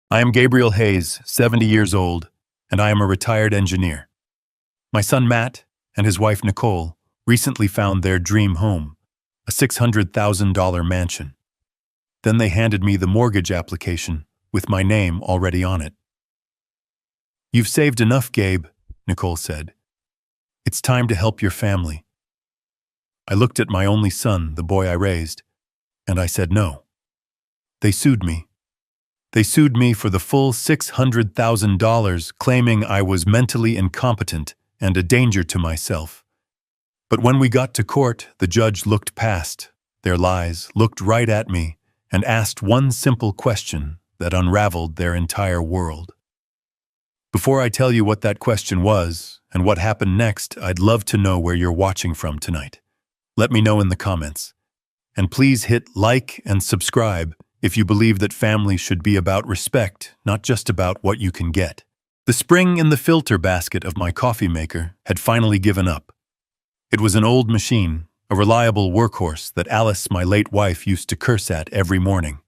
I am Gabriel Hayes, 70 years old, and I am a retired engineer. My son Matt and his wife Nicole recently found their dream home, a $600,000 mansion. Then they handed me the mortgage application with my name already on it. "You've saved enough, Gabe," Nicole said. "It's time to help your family." I looked at my only son, the boy I raised, and I said no. They sued me. They sued me for the full $600,000, claiming I was mentally incompetent and a danger to myself. But when we got to court, the judge looked past their lies, looked right at me, and asked one simple question that unraveled their entire world. Before I tell you what that question was and what happened next, I'd love to know where you're watching from tonight. Let me know in the comments. And please hit like and subscribe if you believe that family should be about respect, not just about what you can get. The spring in the filter basket of my coffee maker had finally given up. It was an old machine, a reliable workhorse that Alice, my late wife, used to curse at every morning.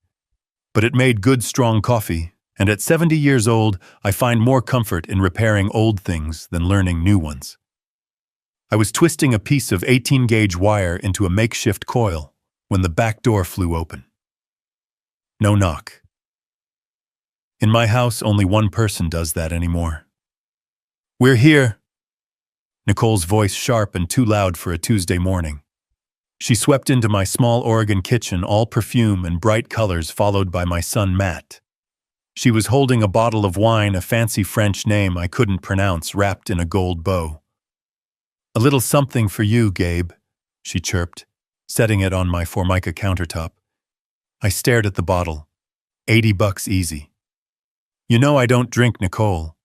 But it made good, strong coffee, and at 70 years old, I find more comfort in repairing old things than learning new ones. I was twisting a piece of 18-gauge wire into a makeshift coil when the back door flew open. No knock. In my house, only one person does that anymore. "We're here." Nicole's voice sharp and too loud for a Tuesday morning. She swept into my small Oregon kitchen, all perfume and bright colors, followed by my son Matt. She was holding a bottle of wine, a fancy French name I couldn't pronounce, wrapped in a gold bow. "A little something for you, Gabe," she chirped, setting it on my Formica countertop. I stared at the bottle. $80 easy. "You know I don't drink, Nicole."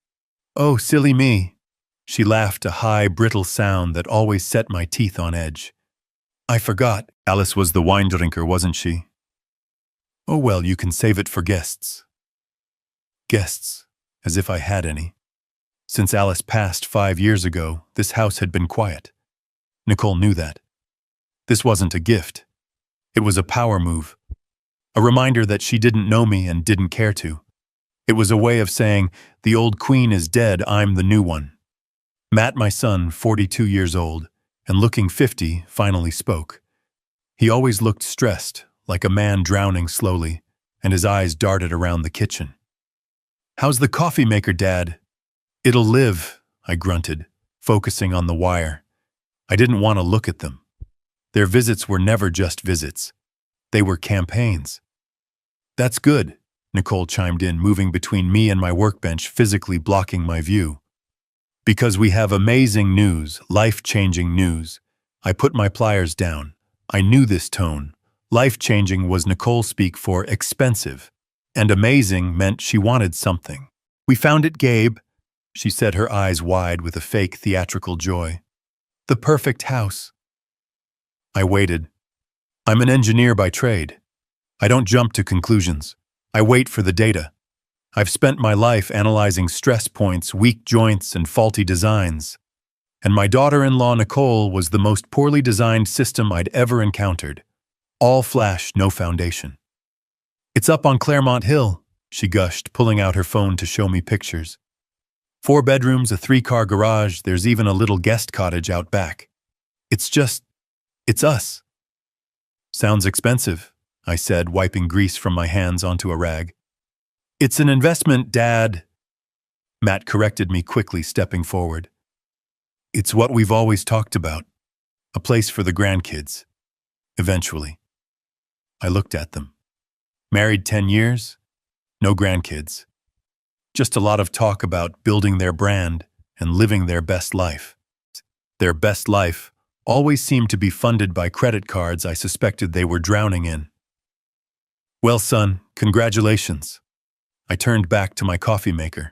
"Oh, silly me." She laughed, a high, brittle sound that always set my teeth on edge. "I forgot. Alice was the wine drinker, wasn't she?" "Oh well, you can save it for guests." Guests, as if I had any. Since Alice passed 5 years ago, this house had been quiet. Nicole knew that. This wasn't a gift. It was a power move. A reminder that she didn't know me and didn't care to. It was a way of saying, the old queen is dead, I'm the new one. Matt, my son, 42 years old, and looking 50, finally spoke. He always looked stressed, like a man drowning slowly, and his eyes darted around the kitchen. "How's the coffee maker, Dad?" "It'll live," I grunted, focusing on the wire. I didn't want to look at them. Their visits were never just visits. They were campaigns. "That's good," Nicole chimed in, moving between me and my workbench, physically blocking my view. "Because we have amazing news, life-changing news." I put my pliers down. I knew this tone. Life-changing was Nicole speak for expensive, and amazing meant she wanted something. "We found it, Gabe," she said, her eyes wide with a fake theatrical joy. "The perfect house." I waited. I'm an engineer by trade. I don't jump to conclusions. I wait for the data. I've spent my life analyzing stress points, weak joints, and faulty designs. And my daughter-in-law Nicole was the most poorly designed system I'd ever encountered. All flash, no foundation. "It's up on Claremont Hill," she gushed, pulling out her phone to show me pictures. 4 bedrooms, a 3-car garage, there's even a little guest cottage out back. It's us. "Sounds expensive," I said, wiping grease from my hands onto a rag. "It's an investment, Dad." Matt corrected me quickly, stepping forward. "It's what we've always talked about. A place for the grandkids. Eventually." I looked at them. Married 10 years, no grandkids. Just a lot of talk about building their brand and living their best life. Their best life always seemed to be funded by credit cards I suspected they were drowning in. "Well, son, congratulations." I turned back to my coffee maker.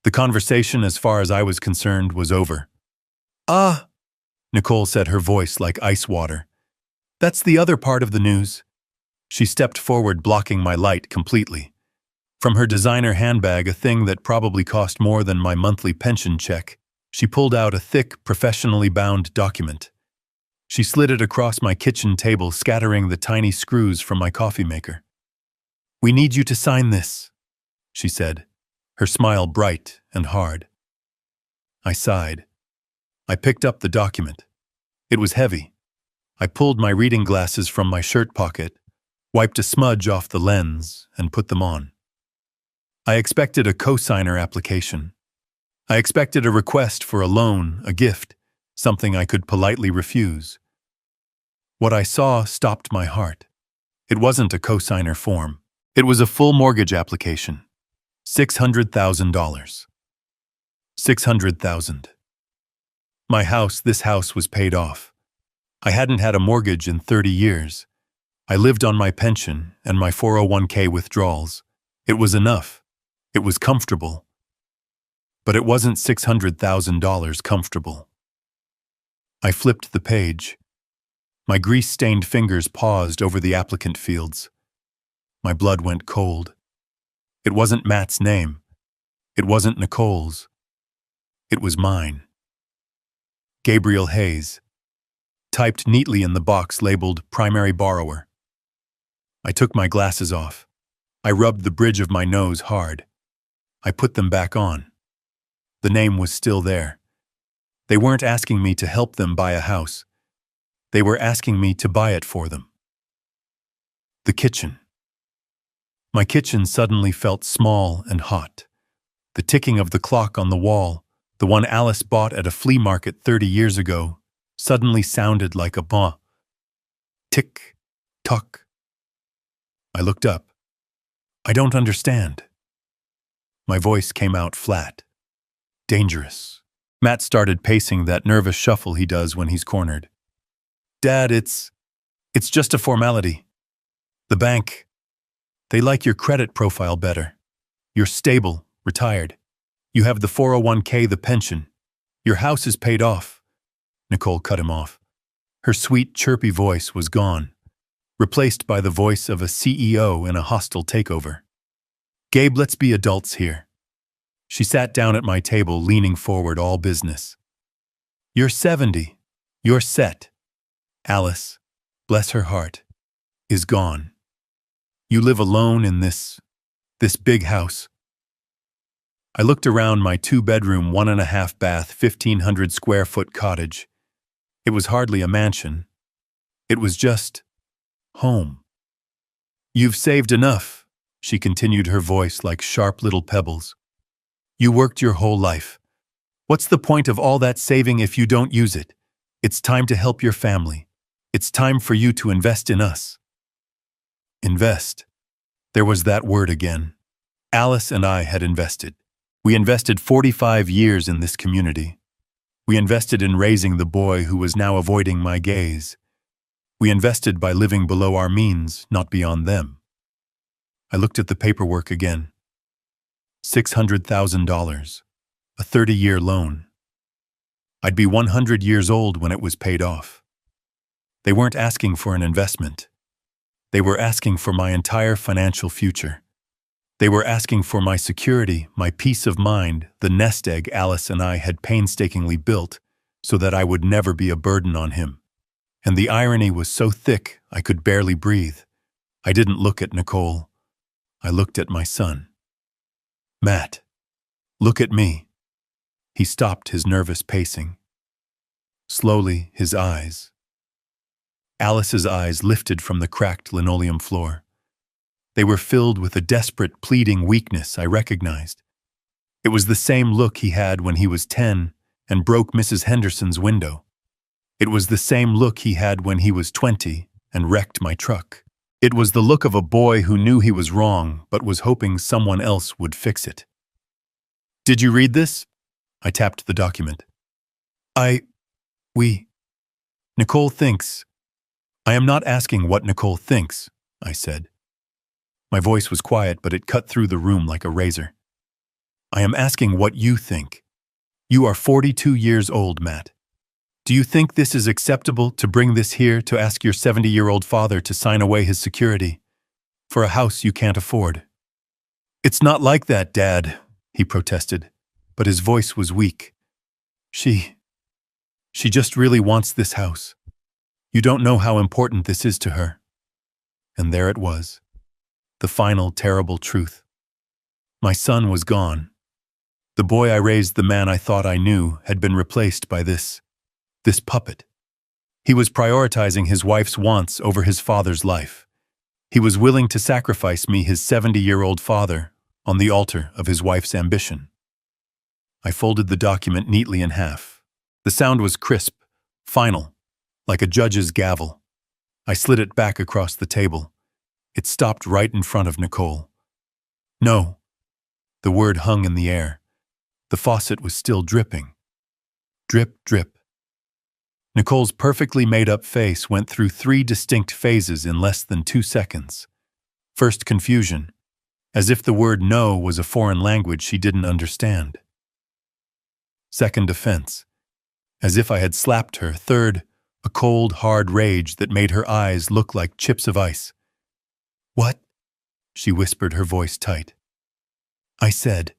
The conversation, as far as I was concerned, was over. "Ah," Nicole said, her voice like ice water. "That's the other part of the news." She stepped forward, blocking my light completely. From her designer handbag, a thing that probably cost more than my monthly pension check, she pulled out a thick, professionally bound document. She slid it across my kitchen table, scattering the tiny screws from my coffee maker. "We need you to sign this." she said, her smile bright and hard. I sighed. I picked up the document. It was heavy. I pulled my reading glasses from my shirt pocket, wiped a smudge off the lens, and put them on. I expected a cosigner application. I expected a request for a loan, a gift, something I could politely refuse. What I saw stopped my heart. It wasn't a cosigner form. It was a full mortgage application. $600,000. $600,000. My house, this house was paid off. I hadn't had a mortgage in 30 years. I lived on my pension and my 401k withdrawals. It was enough. It was comfortable. But it wasn't $600,000 comfortable. I flipped the page. My grease-stained fingers paused over the applicant fields. My blood went cold. It wasn't Matt's name. It wasn't Nicole's. It was mine. Gabriel Hayes, typed neatly in the box labeled Primary Borrower. I took my glasses off. I rubbed the bridge of my nose hard. I put them back on. The name was still there. They weren't asking me to help them buy a house. They were asking me to buy it for them. The kitchen. My kitchen suddenly felt small and hot. The ticking of the clock on the wall, the one Alice bought at a flea market 30 years ago, suddenly sounded like a bah. Tick, tock. I looked up. I don't understand. My voice came out flat. Dangerous. Matt started pacing that nervous shuffle he does when he's cornered. Dad, it's just a formality. The bank, they like your credit profile better. You're stable, retired. You have the 401k, the pension. Your house is paid off. Nicole cut him off. Her sweet, chirpy voice was gone, replaced by the voice of a CEO in a hostile takeover. Gabe, let's be adults here. She sat down at my table, leaning forward, all business. You're 70. You're set. Alice, bless her heart, is gone. You live alone in this big house. I looked around my 2-bedroom, 1.5-bath, 1,500 square foot cottage. It was hardly a mansion. It was just home. You've saved enough, she continued, her voice like sharp little pebbles. You worked your whole life. What's the point of all that saving if you don't use it? It's time to help your family. It's time for you to invest in us. Invest. There was that word again. Alice and I had invested. We invested 45 years in this community. We invested in raising the boy who was now avoiding my gaze. We invested by living below our means, not beyond them. I looked at the paperwork again. $600,000, a 30-year loan. I'd be 100 years old when it was paid off. They weren't asking for an investment. They were asking for my entire financial future. They were asking for my security, my peace of mind, the nest egg Alice and I had painstakingly built so that I would never be a burden on him. And the irony was so thick I could barely breathe. I didn't look at Nicole. I looked at my son. Matt, look at me. He stopped his nervous pacing. Slowly, his eyes. Alice's eyes lifted from the cracked linoleum floor. They were filled with a desperate, pleading weakness I recognized. It was the same look he had when he was 10 and broke Mrs. Henderson's window. It was the same look he had when he was 20 and wrecked my truck. It was the look of a boy who knew he was wrong but was hoping someone else would fix it. Did you read this? I tapped the document. Nicole thinks. I am not asking what Nicole thinks, I said. My voice was quiet, but it cut through the room like a razor. I am asking what you think. You are 42 years old, Matt. Do you think this is acceptable to bring this here to ask your 70-year-old father to sign away his security for a house you can't afford? It's not like that, Dad, he protested, but his voice was weak. She just really wants this house. You don't know how important this is to her. And there it was. The final terrible truth. My son was gone. The boy I raised, the man I thought I knew, had been replaced by this puppet. He was prioritizing his wife's wants over his father's life. He was willing to sacrifice me, his 70-year-old father, on the altar of his wife's ambition. I folded the document neatly in half. The sound was crisp, final, like a judge's gavel. I slid it back across the table. It stopped right in front of Nicole. No. The word hung in the air. The faucet was still dripping. Drip, drip. Nicole's perfectly made-up face went through 3 distinct phases in less than 2 seconds. First, confusion, as if the word no was a foreign language she didn't understand. Second, offense, as if I had slapped her. Third, a cold, hard rage that made her eyes look like chips of ice. "What?" she whispered, her voice tight. I said.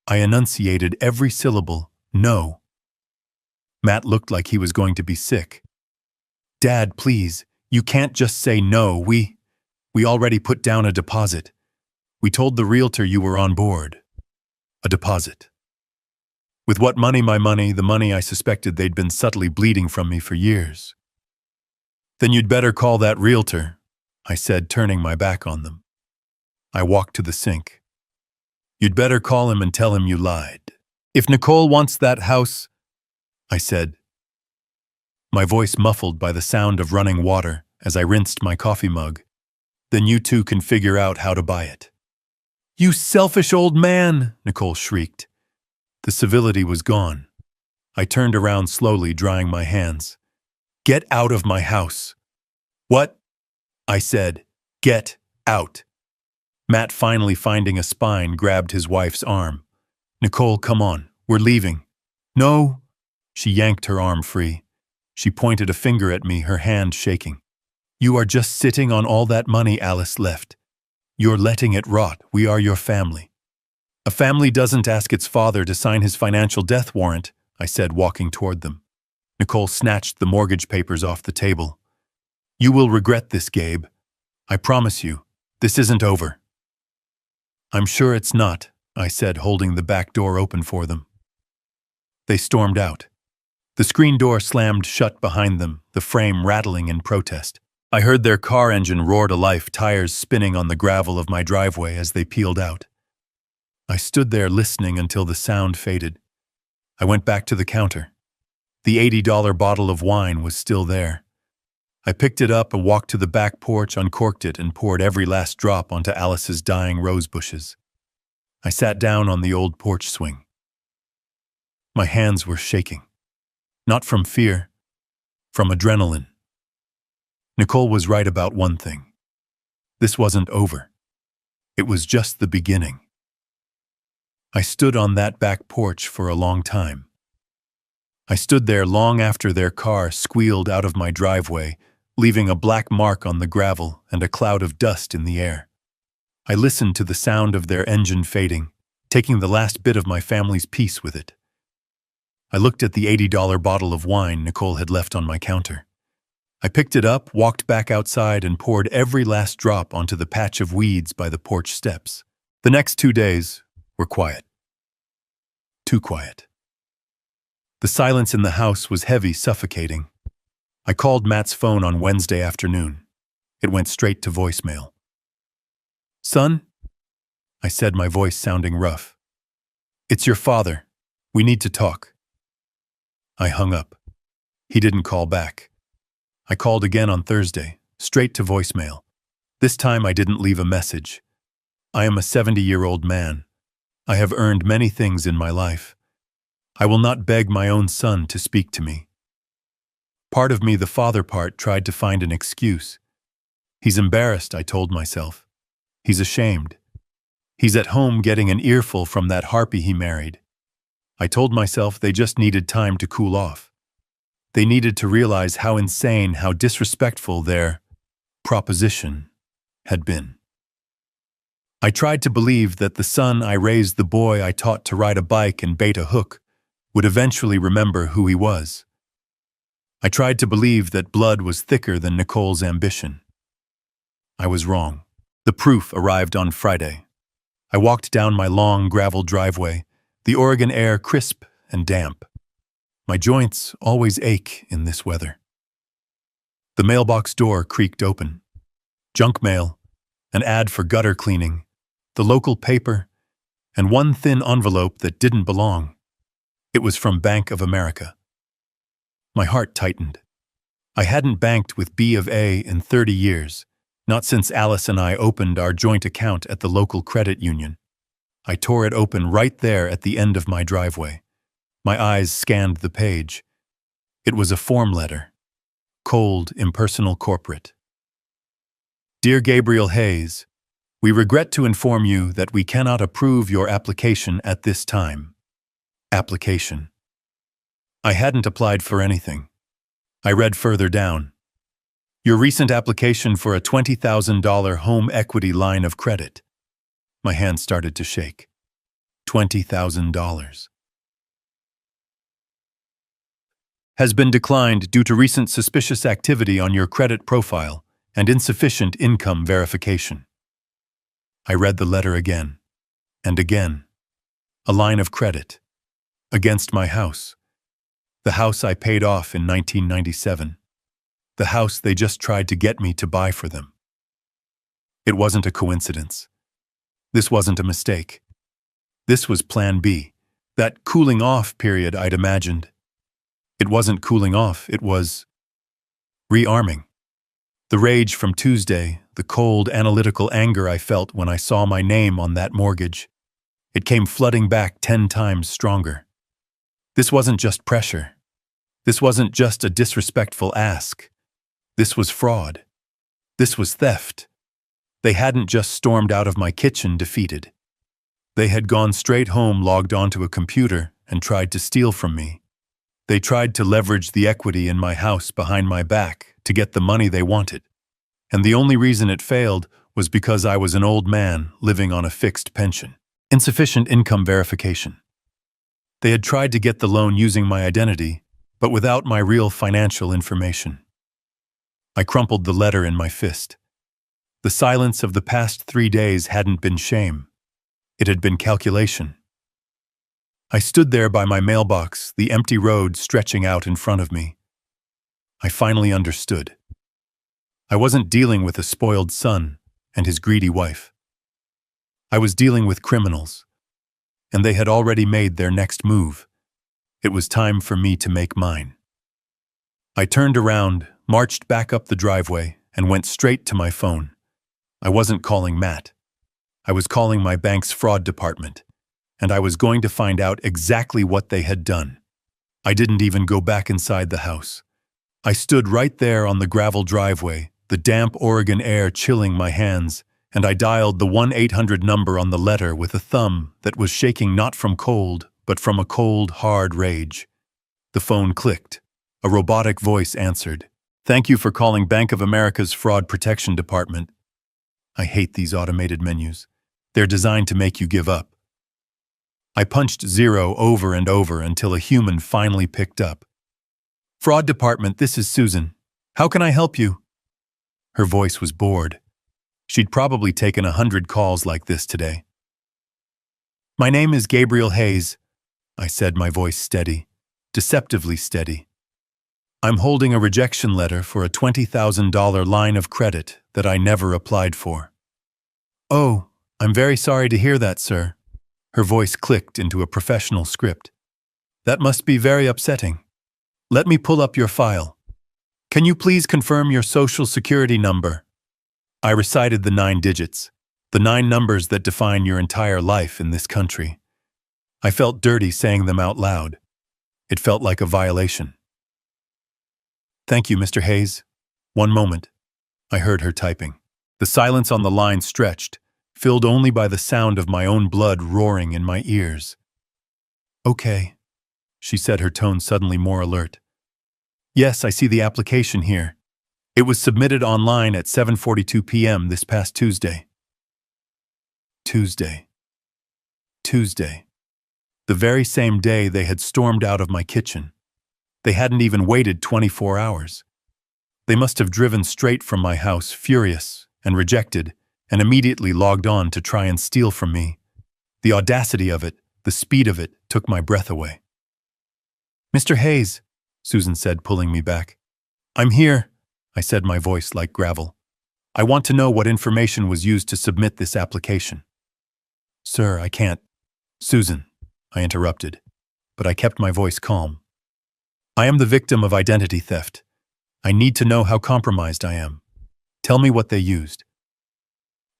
I enunciated every syllable, no. Matt looked like he was going to be sick. "Dad, please, you can't just say no. We already put down a deposit. We told the realtor you were on board." A deposit. With what money? My money, the money I suspected they'd been subtly bleeding from me for years. "Then you'd better call that realtor," I said, turning my back on them. I walked to the sink. "You'd better call him and tell him you lied. If Nicole wants that house," I said, my voice muffled by the sound of running water as I rinsed my coffee mug, "then you two can figure out how to buy it." "You selfish old man!" Nicole shrieked. The civility was gone. I turned around slowly, drying my hands. "Get out of my house." "What?" I said. "Get out." Matt, finally finding a spine, grabbed his wife's arm. "Nicole, come on, we're leaving." "No." She yanked her arm free. She pointed a finger at me, her hand shaking. "You are just sitting on all that money Alice left. You're letting it rot. We are your family." "A family doesn't ask its father to sign his financial death warrant," I said, walking toward them. Nicole snatched the mortgage papers off the table. "You will regret this, Gabe. I promise you, this isn't over." "I'm sure it's not," I said, holding the back door open for them. They stormed out. The screen door slammed shut behind them, the frame rattling in protest. I heard their car engine roar to life, tires spinning on the gravel of my driveway as they peeled out. I stood there listening until the sound faded. I went back to the counter. The $80 bottle of wine was still there. I picked it up and walked to the back porch, uncorked it, and poured every last drop onto Alice's dying rose bushes. I sat down on the old porch swing. My hands were shaking. Not from fear, from adrenaline. Nicole was right about one thing. This wasn't over. It was just the beginning. I stood on that back porch for a long time. I stood there long after their car squealed out of my driveway, leaving a black mark on the gravel and a cloud of dust in the air. I listened to the sound of their engine fading, taking the last bit of my family's peace with it. I looked at the $80 bottle of wine Nicole had left on my counter. I picked it up, walked back outside, and poured every last drop onto the patch of weeds by the porch steps. The next 2 days were quiet. Too quiet. The silence in the house was heavy, suffocating. I called Matt's phone on Wednesday afternoon. It went straight to voicemail. "Son?" I said, my voice sounding rough. "It's your father. We need to talk." I hung up. He didn't call back. I called again on Thursday, straight to voicemail. This time I didn't leave a message. I am a 70-year-old man. I have earned many things in my life. I will not beg my own son to speak to me. Part of me, the father part, tried to find an excuse. He's embarrassed, I told myself. He's ashamed. He's at home getting an earful from that harpy he married. I told myself they just needed time to cool off. They needed to realize how insane, how disrespectful their proposition had been. I tried to believe that the son I raised, the boy I taught to ride a bike and bait a hook, would eventually remember who he was. I tried to believe that blood was thicker than Nicole's ambition. I was wrong. The proof arrived on Friday. I walked down my long gravel driveway, the Oregon air crisp and damp. My joints always ache in this weather. The mailbox door creaked open. Junk mail, an ad for gutter cleaning, the local paper, and one thin envelope that didn't belong. It was from Bank of America. My heart tightened. I hadn't banked with B of A in 30 years, not since Alice and I opened our joint account at the local credit union. I tore it open right there at the end of my driveway. My eyes scanned the page. It was a form letter. Cold, impersonal corporate. Dear Gabriel Hayes, we regret to inform you that we cannot approve your application at this time. Application. I hadn't applied for anything. I read further down. Your recent application for a $20,000 home equity line of credit. My hand started to shake. $20,000. Has been declined due to recent suspicious activity on your credit profile and insufficient income verification. I read the letter again and again. A line of credit. Against my house. The house I paid off in 1997. The house they just tried to get me to buy for them. It wasn't a coincidence. This wasn't a mistake. This was Plan B, that cooling off period I'd imagined. It wasn't cooling off, it was rearming. The rage from Tuesday, the cold, analytical anger I felt when I saw my name on that mortgage, it came flooding back 10 times stronger. This wasn't just pressure. This wasn't just a disrespectful ask. This was fraud. This was theft. They hadn't just stormed out of my kitchen defeated. They had gone straight home, logged onto a computer, and tried to steal from me. They tried to leverage the equity in my house behind my back to get the money they wanted. And the only reason it failed was because I was an old man living on a fixed pension. Insufficient income verification. They had tried to get the loan using my identity, but without my real financial information. I crumpled the letter in my fist. The silence of the past 3 days hadn't been shame. It had been calculation. I stood there by my mailbox, the empty road stretching out in front of me. I finally understood. I wasn't dealing with a spoiled son and his greedy wife. I was dealing with criminals, and they had already made their next move. It was time for me to make mine. I turned around, marched back up the driveway, and went straight to my phone. I wasn't calling Matt. I was calling my bank's fraud department, and I was going to find out exactly what they had done. I didn't even go back inside the house. I stood right there on the gravel driveway, the damp Oregon air chilling my hands, and I dialed the 1-800 number on the letter with a thumb that was shaking not from cold, but from a cold, hard rage. The phone clicked. A robotic voice answered. Thank you for calling Bank of America's Fraud Protection Department. I hate these automated menus. They're designed to make you give up. I punched 0 over and over until a human finally picked up. Fraud Department, this is Susan. How can I help you? Her voice was bored. She'd probably taken 100 calls like this today. My name is Gabriel Hayes, I said, my voice steady, deceptively steady. I'm holding a rejection letter for a $20,000 line of credit that I never applied for. Oh, I'm very sorry to hear that, sir. Her voice clicked into a professional script. That must be very upsetting. Let me pull up your file. Can you please confirm your social security number? I recited the 9 digits, the 9 numbers that define your entire life in this country. I felt dirty saying them out loud. It felt like a violation. Thank you, Mr. Hayes. One moment. I heard her typing. The silence on the line stretched, filled only by the sound of my own blood roaring in my ears. Okay, she said, her tone suddenly more alert. Yes, I see the application here. It was submitted online at 7:42 p.m. this past Tuesday. Tuesday. The very same day they had stormed out of my kitchen. They hadn't even waited 24 hours. They must have driven straight from my house, furious and rejected, and immediately logged on to try and steal from me. The audacity of it, the speed of it, took my breath away. "Mr. Hayes," Susan said, pulling me back. "I'm here," I said, my voice like gravel. "I want to know what information was used to submit this application." "Sir, I can't." "Susan," I interrupted, but I kept my voice calm. "I am the victim of identity theft. I need to know how compromised I am. Tell me what they used."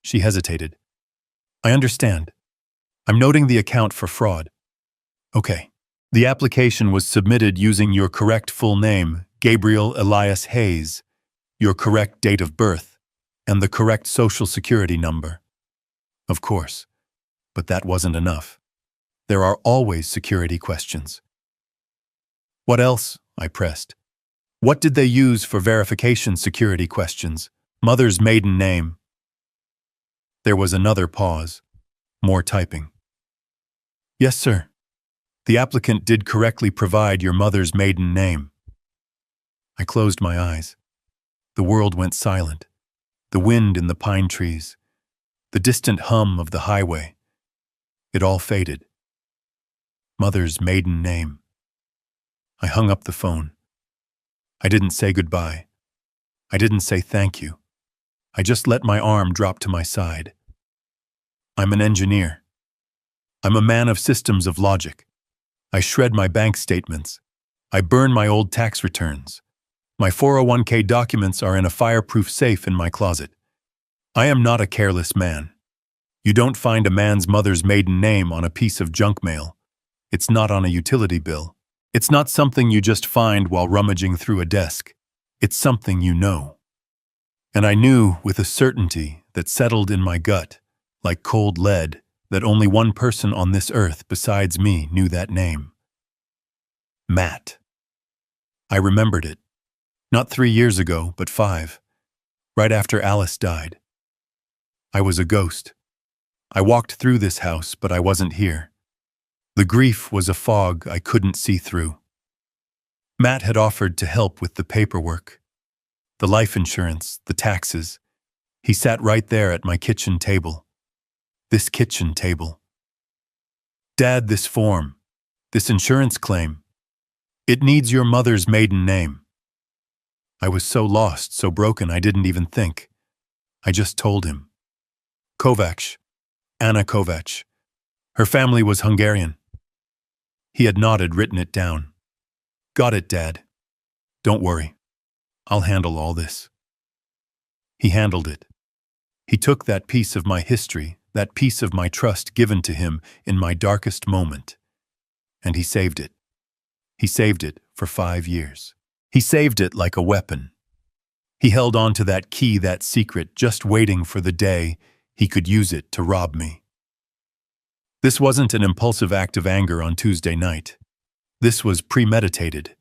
She hesitated. "I understand. I'm noting the account for fraud." "Okay. The application was submitted using your correct full name, Gabriel Elias Hayes, your correct date of birth, and the correct social security number." "Of course. But that wasn't enough. There are always security questions." "What else?" I pressed. "What did they use for verification security questions? Mother's maiden name." There was another pause. More typing. "Yes, sir. The applicant did correctly provide your mother's maiden name." I closed my eyes. The world went silent. The wind in the pine trees. The distant hum of the highway. It all faded. Mother's maiden name. I hung up the phone. I didn't say goodbye. I didn't say thank you. I just let my arm drop to my side. I'm an engineer. I'm a man of systems of logic. I shred my bank statements. I burn my old tax returns. My 401k documents are in a fireproof safe in my closet. I am not a careless man. You don't find a man's mother's maiden name on a piece of junk mail. It's not on a utility bill. It's not something you just find while rummaging through a desk. It's something you know. And I knew with a certainty that settled in my gut, like cold lead, that only one person on this earth besides me knew that name. Matt. I remembered it. Not 3 years ago, but 5. Right after Alice died. I was a ghost. I walked through this house, but I wasn't here. The grief was a fog I couldn't see through. Matt had offered to help with the paperwork, the life insurance, the taxes. He sat right there at my kitchen table. This kitchen table. "Dad, this form, this insurance claim, it needs your mother's maiden name." I was so lost, so broken, I didn't even think. I just told him. "Kovacs, Anna Kovacs. Her family was Hungarian." He had nodded, written it down. "Got it, Dad. Don't worry. I'll handle all this." He handled it. He took that piece of my history, that piece of my trust given to him in my darkest moment, and he saved it. He saved it for 5 years. He saved it like a weapon. He held on to that key, that secret, just waiting for the day he could use it to rob me. This wasn't an impulsive act of anger on Tuesday night. This was premeditated.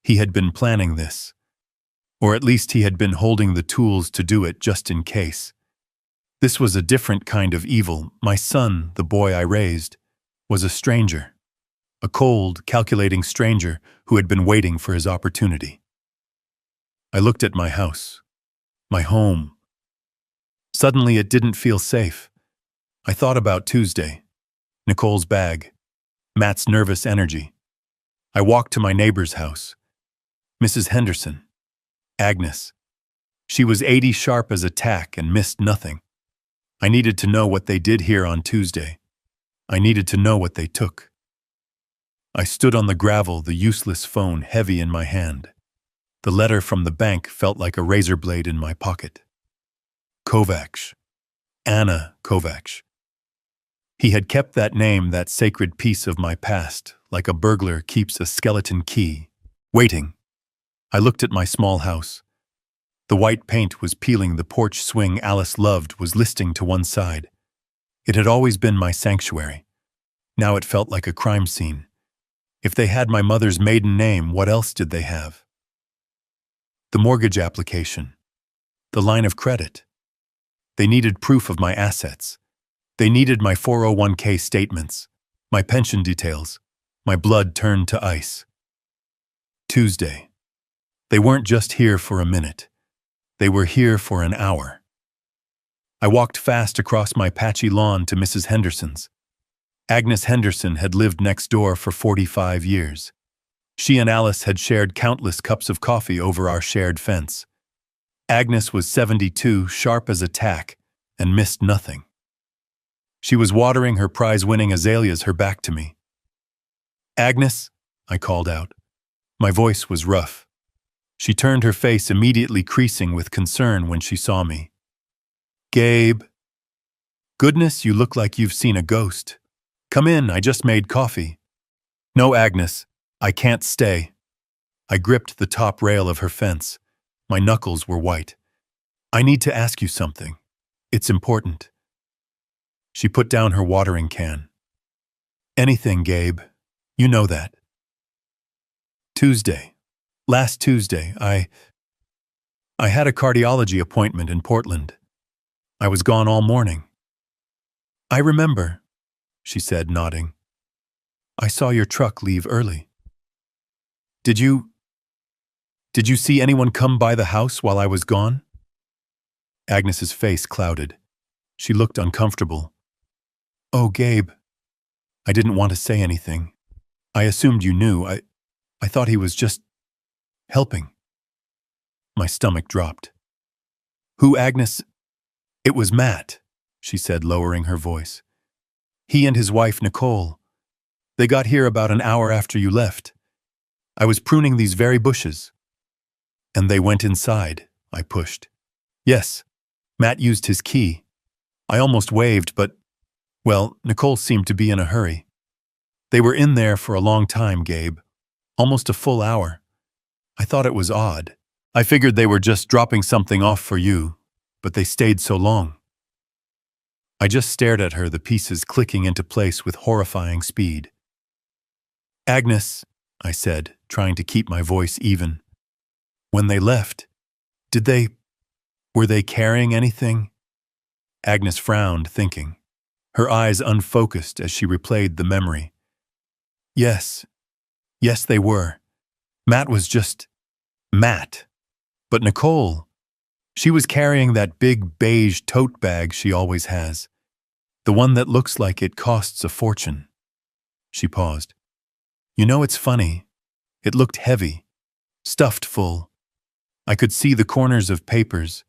He had been planning this. Or at least he had been holding the tools to do it just in case. This was a different kind of evil. My son, the boy I raised, was a stranger. A cold, calculating stranger who had been waiting for his opportunity. I looked at my house, my home. Suddenly it didn't feel safe. I thought about Tuesday, Nicole's bag, Matt's nervous energy. I walked to my neighbor's house. Mrs. Henderson, Agnes. She was 80 sharp as a tack and missed nothing. I needed to know what they did here on Tuesday. I needed to know what they took. I stood on the gravel, the useless phone heavy in my hand. The letter from the bank felt like a razor blade in my pocket. Kovacs. Anna Kovacs. He had kept that name, that sacred piece of my past, like a burglar keeps a skeleton key, waiting. I looked at my small house. The white paint was peeling, the porch swing Alice loved was listing to one side. It had always been my sanctuary. Now it felt like a crime scene. If they had my mother's maiden name, what else did they have? The mortgage application. The line of credit. They needed proof of my assets. They needed my 401k statements, my pension details. My blood turned to ice. Tuesday. They weren't just here for a minute. They were here for an hour. I walked fast across my patchy lawn to Mrs. Henderson's. Agnes Henderson had lived next door for 45 years. She and Alice had shared countless cups of coffee over our shared fence. Agnes was 72, sharp as a tack, and missed nothing. She was watering her prize-winning azaleas, her back to me. "Agnes," I called out. My voice was rough. She turned, her face immediately creasing with concern when she saw me. "Gabe." "Goodness, you look like you've seen a ghost. Come in, I just made coffee." "No, Agnes, I can't stay." I gripped the top rail of her fence. My knuckles were white. "I need to ask you something. It's important." She put down her watering can. "Anything, Gabe. You know that." Last Tuesday, I had a cardiology appointment in Portland. I was gone all morning." "I remember," she said, nodding. "I saw your truck leave early." Did you see anyone come by the house while I was gone?" Agnes's face clouded. She looked uncomfortable. "Oh, Gabe." I didn't want to say anything. I assumed you knew. I thought he was just helping. My stomach dropped. "Who, Agnes?" "It was Matt," she said, lowering her voice. "He and his wife, Nicole. They got here about an hour after you left. I was pruning these very bushes." "And they went inside," I pushed. "Yes. Matt used his key. I almost waved, but, well, Nicole seemed to be in a hurry. They were in there for a long time, Gabe. Almost a full hour. I thought it was odd. I figured they were just dropping something off for you, but they stayed so long." I just stared at her, the pieces clicking into place with horrifying speed. "Agnes," I said, trying to keep my voice even. "When they left, were they carrying anything?" Agnes frowned, thinking. Her eyes unfocused as she replayed the memory. Yes, they were. Matt was just Matt. But Nicole, she was carrying that big beige tote bag she always has. The one that looks like it costs a fortune." She paused. "You know, it's funny. It looked heavy, stuffed full. I could see the corners of papers,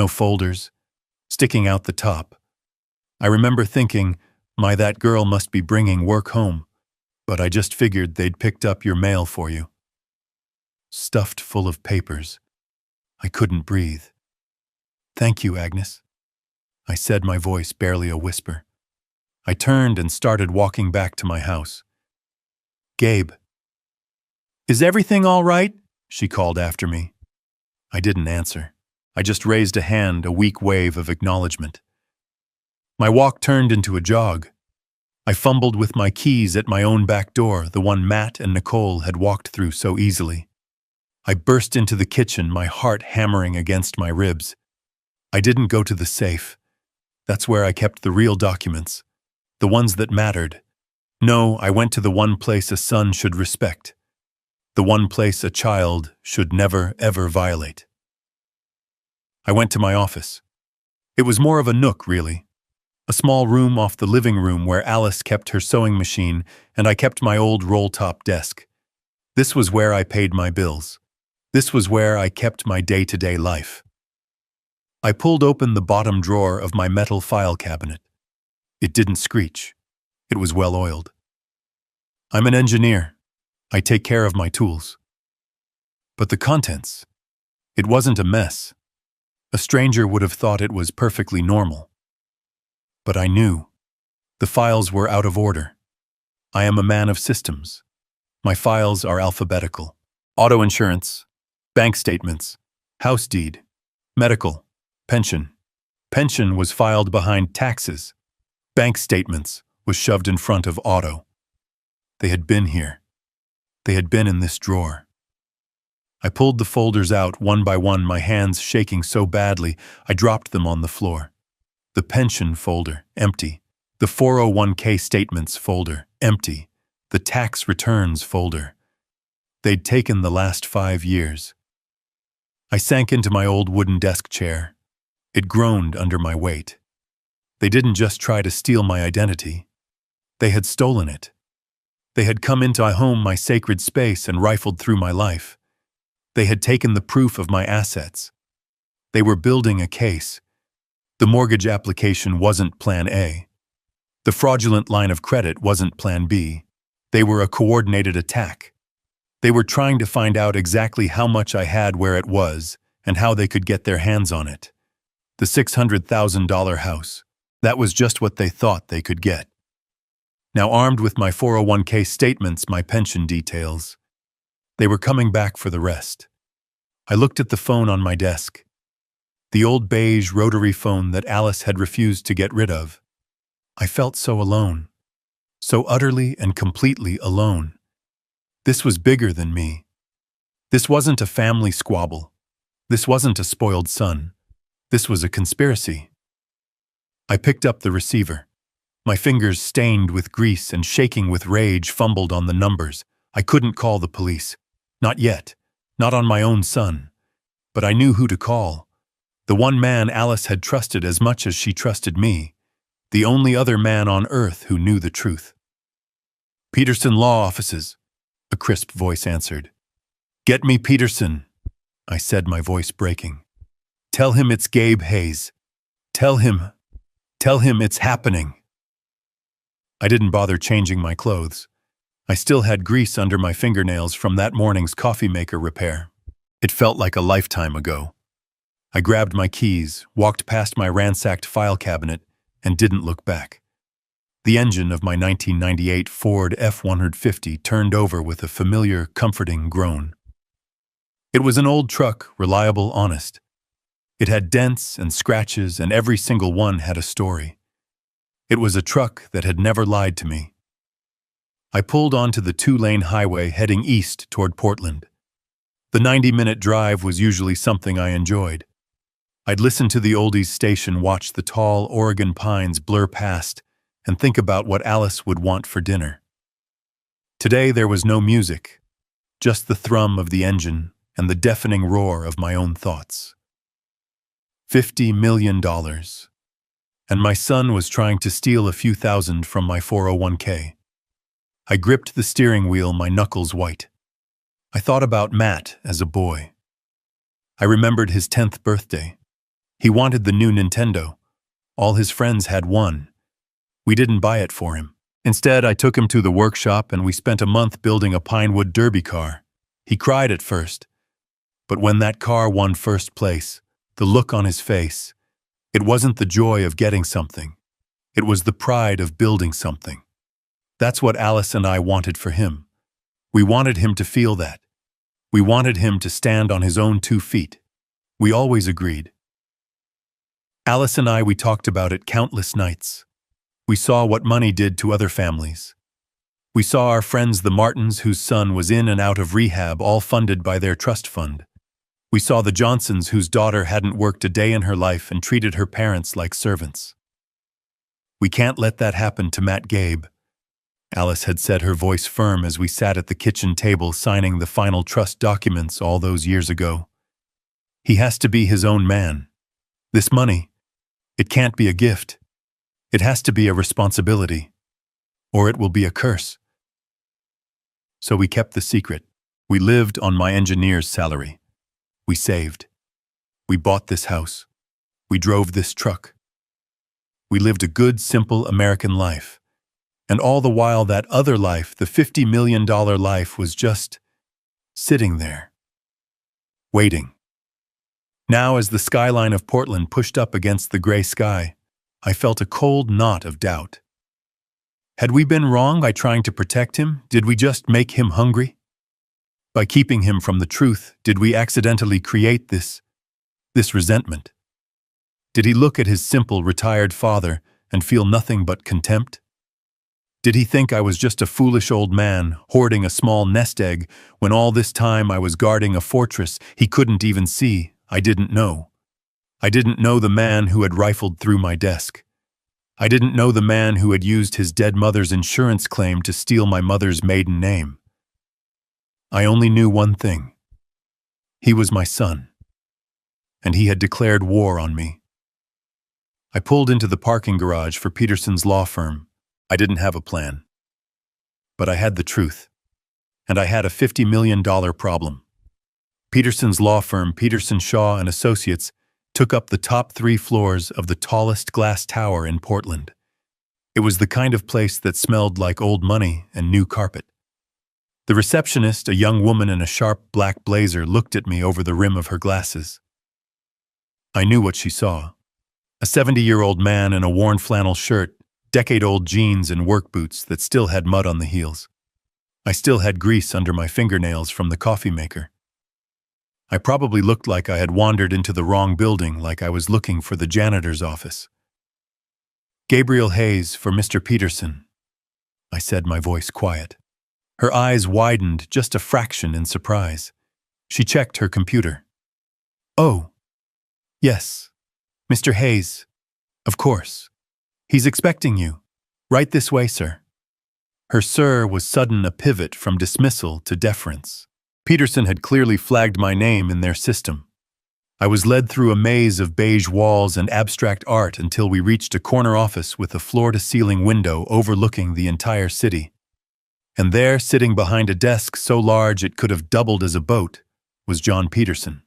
folders, sticking out the top. I remember thinking, that girl must be bringing work home, but I just figured they'd picked up your mail for you." Stuffed full of papers. I couldn't breathe. "Thank you, Agnes," I said, my voice barely a whisper. I turned and started walking back to my house. "Gabe." "Is everything all right?" she called after me. I didn't answer. I just raised a hand, a weak wave of acknowledgement. My walk turned into a jog. I fumbled with my keys at my own back door, the one Matt and Nicole had walked through so easily. I burst into the kitchen, my heart hammering against my ribs. I didn't go to the safe. That's where I kept the real documents, the ones that mattered. No, I went to the one place a son should respect, the one place a child should never, ever violate. I went to my office. It was more of a nook, really. A small room off the living room where Alice kept her sewing machine and I kept my old roll-top desk. This was where I paid my bills. This was where I kept my day-to-day life. I pulled open the bottom drawer of my metal file cabinet. It didn't screech. It was well-oiled. I'm an engineer. I take care of my tools. But the contents, it wasn't a mess. A stranger would have thought it was perfectly normal. But I knew. The files were out of order. I am a man of systems. My files are alphabetical. Auto insurance, bank statements, house deed, medical, pension. Pension was filed behind taxes. Bank statements was shoved in front of auto. They had been here. They had been in this drawer. I pulled the folders out one by one, my hands shaking so badly I dropped them on the floor. The pension folder, empty. The 401k statements folder, empty. The tax returns folder. They'd taken the last 5 years. I sank into my old wooden desk chair. It groaned under my weight. They didn't just try to steal my identity. They had stolen it. They had come into my home, my sacred space, and rifled through my life. They had taken the proof of my assets. They were building a case. The mortgage application wasn't Plan A. The fraudulent line of credit wasn't Plan B. They were a coordinated attack. They were trying to find out exactly how much I had, where it was, and how they could get their hands on it. The $600,000 house. That was just what they thought they could get. Now, armed with my 401k statements, my pension details, they were coming back for the rest. I looked at the phone on my desk. The old beige rotary phone that Alice had refused to get rid of. I felt so alone. So utterly and completely alone. This was bigger than me. This wasn't a family squabble. This wasn't a spoiled son. This was a conspiracy. I picked up the receiver. My fingers, stained with grease and shaking with rage, fumbled on the numbers. I couldn't call the police. Not yet. Not on my own son. But I knew who to call. The one man Alice had trusted as much as she trusted me. The only other man on earth who knew the truth. "Peterson Law Offices," a crisp voice answered. "Get me Peterson," I said, my voice breaking. "Tell him it's Gabe Hayes. Tell him it's happening." I didn't bother changing my clothes. I still had grease under my fingernails from that morning's coffee maker repair. It felt like a lifetime ago. I grabbed my keys, walked past my ransacked file cabinet, and didn't look back. The engine of my 1998 Ford F-150 turned over with a familiar, comforting groan. It was an old truck, reliable, honest. It had dents and scratches, and every single one had a story. It was a truck that had never lied to me. I pulled onto the 2-lane highway heading east toward Portland. The 90-minute drive was usually something I enjoyed. I'd listen to the oldies station, watch the tall Oregon pines blur past, and think about what Alice would want for dinner. Today there was no music, just the thrum of the engine and the deafening roar of my own thoughts. $50 million. And my son was trying to steal a few thousand from my 401k. I gripped the steering wheel, my knuckles white. I thought about Matt as a boy. I remembered his 10th birthday. He wanted the new Nintendo. All his friends had one. We didn't buy it for him. Instead, I took him to the workshop and we spent a month building a Pinewood Derby car. He cried at first. But when that car won first place, the look on his face, it wasn't the joy of getting something. It was the pride of building something. That's what Alice and I wanted for him. We wanted him to feel that. We wanted him to stand on his own 2 feet. We always agreed. Alice and I, we talked about it countless nights. We saw what money did to other families. We saw our friends, the Martins, whose son was in and out of rehab, all funded by their trust fund. We saw the Johnsons, whose daughter hadn't worked a day in her life and treated her parents like servants. "We can't let that happen to Matt Gabe," Alice had said, her voice firm, as we sat at the kitchen table signing the final trust documents all those years ago. "He has to be his own man. This money, it can't be a gift. It has to be a responsibility, or it will be a curse." So we kept the secret. We lived on my engineer's salary. We saved. We bought this house. We drove this truck. We lived a good, simple American life. And all the while, that other life, the $50 million life, was just sitting there, waiting. Now, as the skyline of Portland pushed up against the gray sky, I felt a cold knot of doubt. Had we been wrong by trying to protect him? Did we just make him hungry? By keeping him from the truth, did we accidentally create this resentment? Did he look at his simple, retired father and feel nothing but contempt? Did he think I was just a foolish old man hoarding a small nest egg when all this time I was guarding a fortress he couldn't even see? I didn't know. I didn't know the man who had rifled through my desk. I didn't know the man who had used his dead mother's insurance claim to steal my mother's maiden name. I only knew one thing. He was my son. And he had declared war on me. I pulled into the parking garage for Peterson's law firm. I didn't have a plan. But I had the truth. And I had a $50 million problem. Peterson's law firm, Peterson Shaw and Associates, took up the top 3 floors of the tallest glass tower in Portland. It was the kind of place that smelled like old money and new carpet. The receptionist, a young woman in a sharp black blazer, looked at me over the rim of her glasses. I knew what she saw. A 70-year-old man in a worn flannel shirt, decade-old jeans and work boots that still had mud on the heels. I still had grease under my fingernails from the coffee maker. I probably looked like I had wandered into the wrong building, like I was looking for the janitor's office. "Gabriel Hayes for Mr. Peterson," I said, my voice quiet. Her eyes widened just a fraction in surprise. She checked her computer. "Oh, yes, Mr. Hayes. Of course. He's expecting you. Right this way, sir." Her "sir" was sudden a pivot from dismissal to deference. Peterson had clearly flagged my name in their system. I was led through a maze of beige walls and abstract art until we reached a corner office with a floor-to-ceiling window overlooking the entire city. And there, sitting behind a desk so large it could have doubled as a boat, was John Peterson.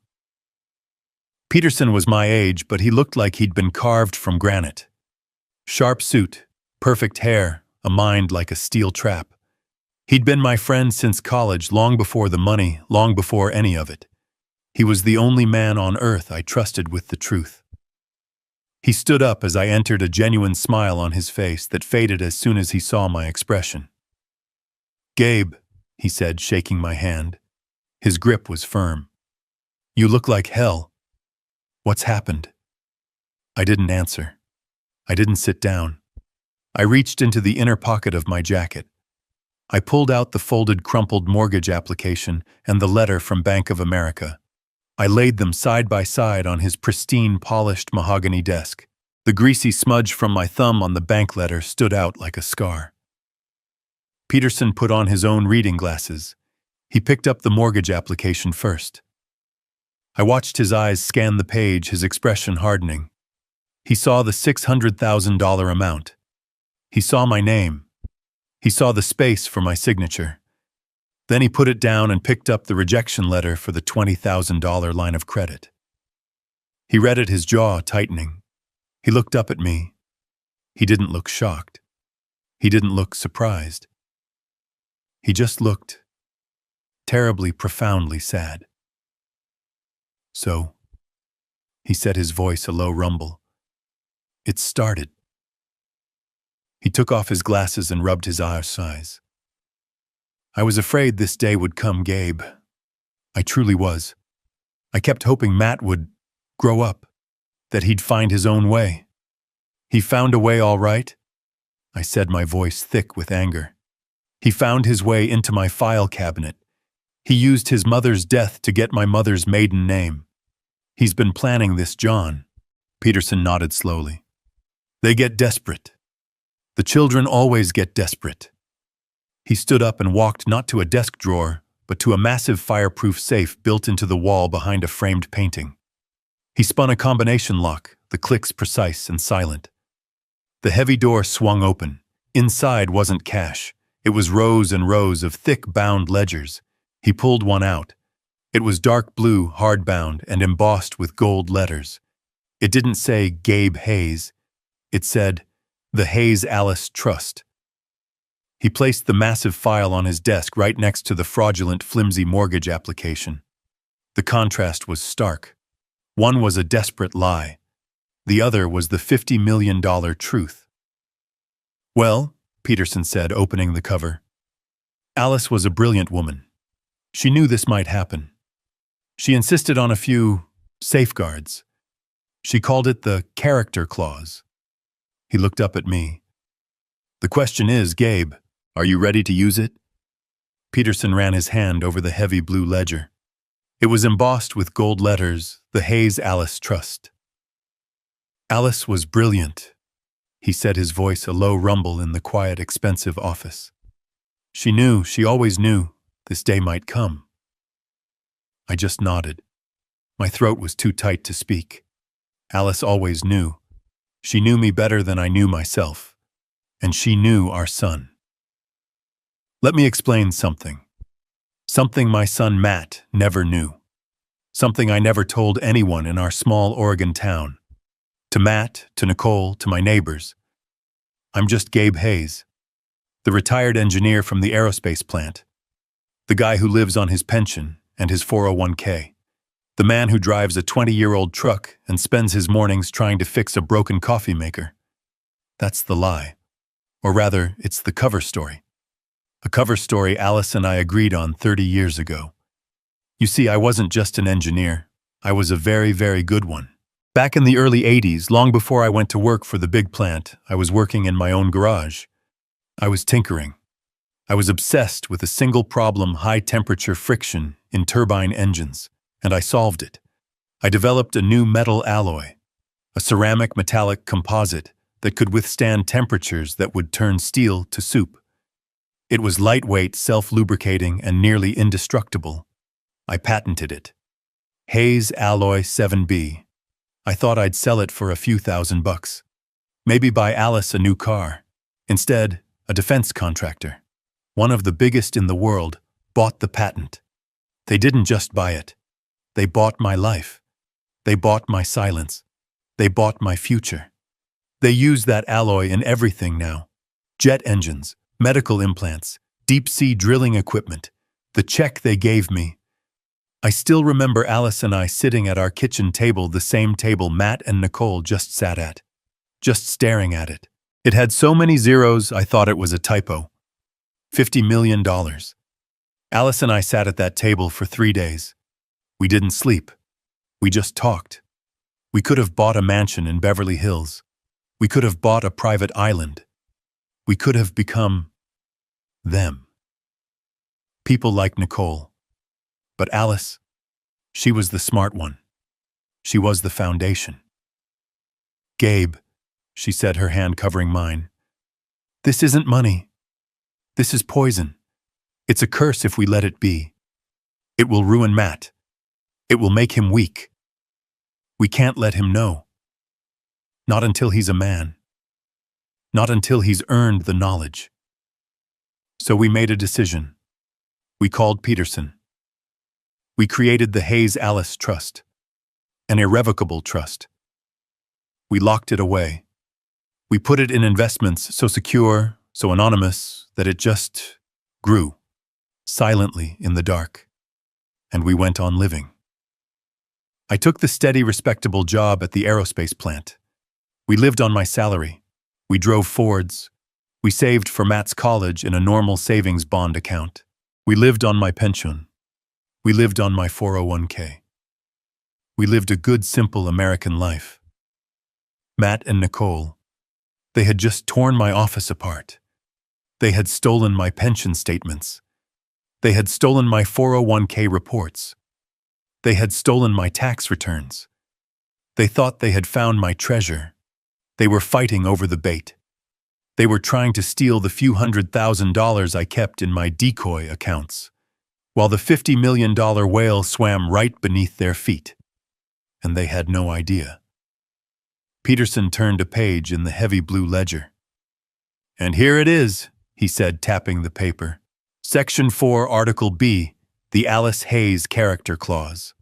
Peterson was my age, but he looked like he'd been carved from granite. Sharp suit, perfect hair, a mind like a steel trap. He'd been my friend since college, long before the money, long before any of it. He was the only man on earth I trusted with the truth. He stood up as I entered, a genuine smile on his face that faded as soon as he saw my expression. "Gabe," he said, shaking my hand. His grip was firm. "You look like hell. What's happened?" I didn't answer. I didn't sit down. I reached into the inner pocket of my jacket. I pulled out the folded, crumpled mortgage application and the letter from Bank of America. I laid them side by side on his pristine, polished mahogany desk. The greasy smudge from my thumb on the bank letter stood out like a scar. Peterson put on his own reading glasses. He picked up the mortgage application first. I watched his eyes scan the page, his expression hardening. He saw the $600,000 amount. He saw my name. He saw the space for my signature. Then he put it down and picked up the rejection letter for the $20,000 line of credit. He read it, his jaw tightening. He looked up at me. He didn't look shocked. He didn't look surprised. He just looked terribly, profoundly sad. "So," he said, his voice a low rumble, "it started." He took off his glasses and rubbed his eyes. "I was afraid this day would come, Gabe. I truly was. I kept hoping Matt would grow up, that he'd find his own way. He found a way, all right," I said, my voice thick with anger. "He found his way into my file cabinet. He used his mother's death to get my mother's maiden name. He's been planning this, John." Peterson nodded slowly. "They get desperate. The children always get desperate." He stood up and walked not to a desk drawer, but to a massive fireproof safe built into the wall behind a framed painting. He spun a combination lock, the clicks precise and silent. The heavy door swung open. Inside wasn't cash. It was rows and rows of thick bound ledgers. He pulled one out. It was dark blue, hardbound, and embossed with gold letters. It didn't say Gabe Hayes. It said, "The Hayes Alice Trust." He placed the massive file on his desk right next to the fraudulent, flimsy mortgage application. The contrast was stark. One was a desperate lie. The other was the $50 million truth. "Well," Peterson said, opening the cover, "Alice was a brilliant woman. She knew this might happen. She insisted on a few safeguards. She called it the character clause." He looked up at me. "The question is, Gabe, are you ready to use it?" Peterson ran his hand over the heavy blue ledger. It was embossed with gold letters, "The Hayes Alice Trust." "Alice was brilliant," he said, his voice a low rumble in the quiet, expensive office. She always knew, this day might come." I just nodded. My throat was too tight to speak. Alice always knew. She knew me better than I knew myself, and she knew our son. Let me explain something. Something my son Matt never knew. Something I never told anyone in our small Oregon town. To Matt, to Nicole, to my neighbors. I'm just Gabe Hayes, the retired engineer from the aerospace plant. The guy who lives on his pension and his 401k. The man who drives a 20-year-old truck and spends his mornings trying to fix a broken coffee maker. That's the lie. Or rather, it's the cover story. A cover story Alice and I agreed on 30 years ago. You see, I wasn't just an engineer. I was a very, very good one. Back in the early 80s, long before I went to work for the big plant, I was working in my own garage. I was tinkering. I was obsessed with a single problem: high-temperature friction in turbine engines, and I solved it. I developed a new metal alloy, a ceramic metallic composite that could withstand temperatures that would turn steel to soup. It was lightweight, self-lubricating, and nearly indestructible. I patented it. Hayes Alloy 7B. I thought I'd sell it for a few $1,000. Maybe buy Alice a new car. Instead, a defense contractor, one of the biggest in the world, bought the patent. They didn't just buy it. They bought my life. They bought my silence. They bought my future. They use that alloy in everything now. Jet engines, medical implants, deep-sea drilling equipment. The check they gave me. I still remember Alice and I sitting at our kitchen table, the same table Matt and Nicole just sat at, just staring at it. It had so many zeros I thought it was a typo. $50 million. Alice and I sat at that table for 3 days. We didn't sleep. We just talked. We could have bought a mansion in Beverly Hills. We could have bought a private island. We could have become them. People like Nicole. But Alice, she was the smart one. She was the foundation. Gabe, she said, her hand covering mine. This isn't money. This is poison. It's a curse if we let it be. It will ruin Matt. It will make him weak. We can't let him know. Not until he's a man. Not until he's earned the knowledge. So we made a decision. We called Peterson. We created the Hayes Alice Trust, an irrevocable trust. We locked it away. We put it in investments so secure, so anonymous, that it just grew, silently in the dark. And we went on living. I took the steady, respectable job at the aerospace plant. We lived on my salary. We drove Fords. We saved for Matt's college in a normal savings bond account. We lived on my pension. We lived on my 401k. We lived a good, simple American life. Matt and Nicole, they had just torn my office apart. They had stolen my pension statements. They had stolen my 401k reports. They had stolen my tax returns. They thought they had found my treasure. They were fighting over the bait. They were trying to steal the few $100,000 I kept in my decoy accounts, while the $50 million whale swam right beneath their feet. And they had no idea. Peterson turned a page in the heavy blue ledger. "And here it is," he said, tapping the paper. "Section 4, Article B, the Alice Hayes Character Clause."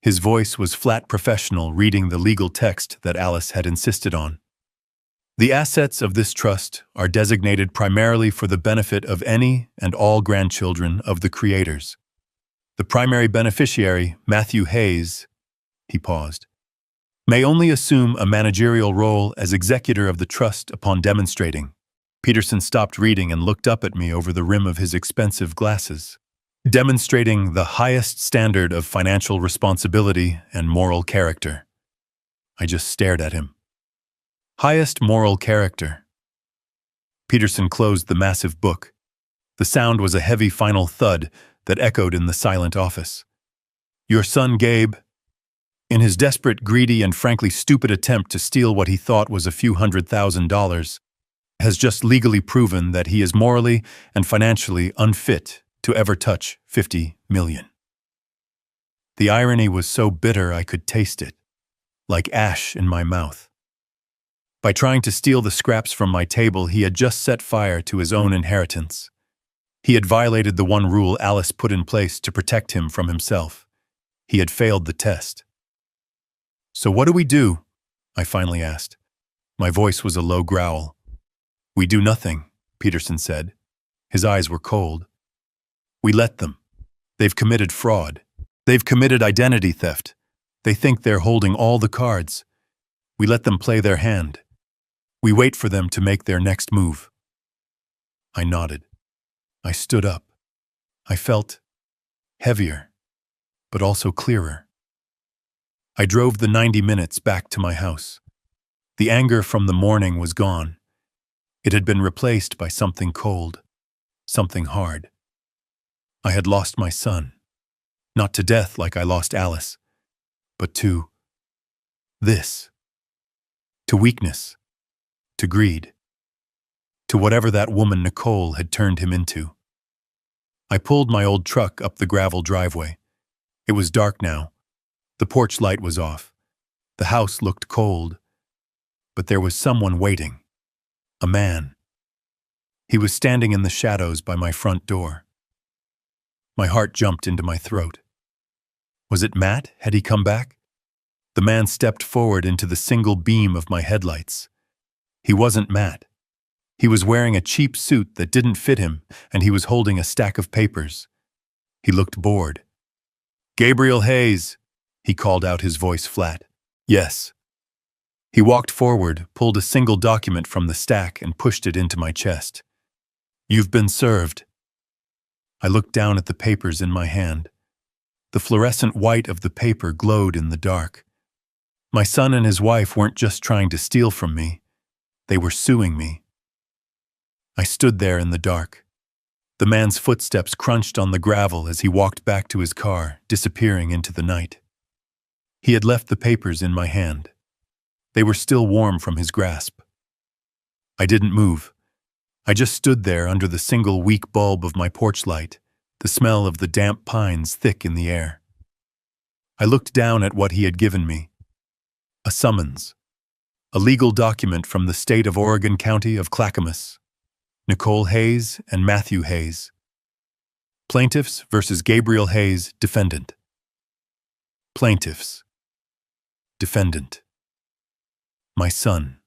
His voice was flat professional, reading the legal text that Alice had insisted on. "The assets of this trust are designated primarily for the benefit of any and all grandchildren of the creators. The primary beneficiary, Matthew Hayes," he paused, "may only assume a managerial role as executor of the trust upon demonstrating." Peterson stopped reading and looked up at me over the rim of his expensive glasses. "Demonstrating the highest standard of financial responsibility and moral character." I just stared at him. Highest moral character. Peterson closed the massive book. The sound was a heavy final thud that echoed in the silent office. "Your son Gabe, in his desperate, greedy, and frankly stupid attempt to steal what he thought was a few $100,000, has just legally proven that he is morally and financially unfit to ever touch 50 million. The irony was so bitter I could taste it, like ash in my mouth. By trying to steal the scraps from my table, he had just set fire to his own inheritance. He had violated the one rule Alice put in place to protect him from himself. He had failed the test. "So what do we do?" I finally asked. My voice was a low growl. "We do nothing," Peterson said. His eyes were cold. "We let them. They've committed fraud. They've committed identity theft. They think they're holding all the cards. We let them play their hand. We wait for them to make their next move." I nodded. I stood up. I felt heavier, but also clearer. I drove the 90 minutes back to my house. The anger from the morning was gone. It had been replaced by something cold, something hard. I had lost my son, not to death like I lost Alice, but to this, to weakness, to greed, to whatever that woman Nicole had turned him into. I pulled my old truck up the gravel driveway. It was dark now. The porch light was off. The house looked cold. But there was someone waiting. A man. He was standing in the shadows by my front door. My heart jumped into my throat. Was it Matt? Had he come back? The man stepped forward into the single beam of my headlights. He wasn't Matt. He was wearing a cheap suit that didn't fit him, and he was holding a stack of papers. He looked bored. "Gabriel Hayes," he called out, his voice flat. "Yes." He walked forward, pulled a single document from the stack, and pushed it into my chest. "You've been served." I looked down at the papers in my hand. The fluorescent white of the paper glowed in the dark. My son and his wife weren't just trying to steal from me. They were suing me. I stood there in the dark. The man's footsteps crunched on the gravel as he walked back to his car, disappearing into the night. He had left the papers in my hand. They were still warm from his grasp. I didn't move. I just stood there under the single weak bulb of my porch light, the smell of the damp pines thick in the air. I looked down at what he had given me. A summons. A legal document from the state of Oregon County of Clackamas. Nicole Hayes and Matthew Hayes. Plaintiffs versus Gabriel Hayes, defendant. Plaintiffs. Defendant. My son.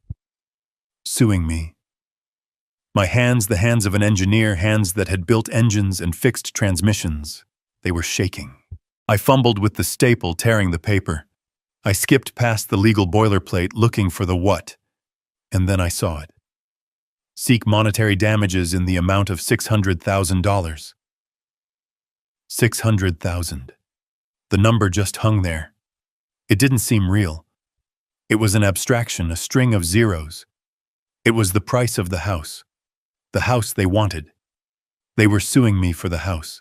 Suing me. My hands, the hands of an engineer, hands that had built engines and fixed transmissions. They were shaking. I fumbled with the staple, tearing the paper. I skipped past the legal boilerplate, looking for the what, and then I saw it. Seek monetary damages in the amount of $600,000. 600,000. The number just hung there. It didn't seem real. It was an abstraction, a string of zeros. It was the price of the house they wanted. They were suing me for the house.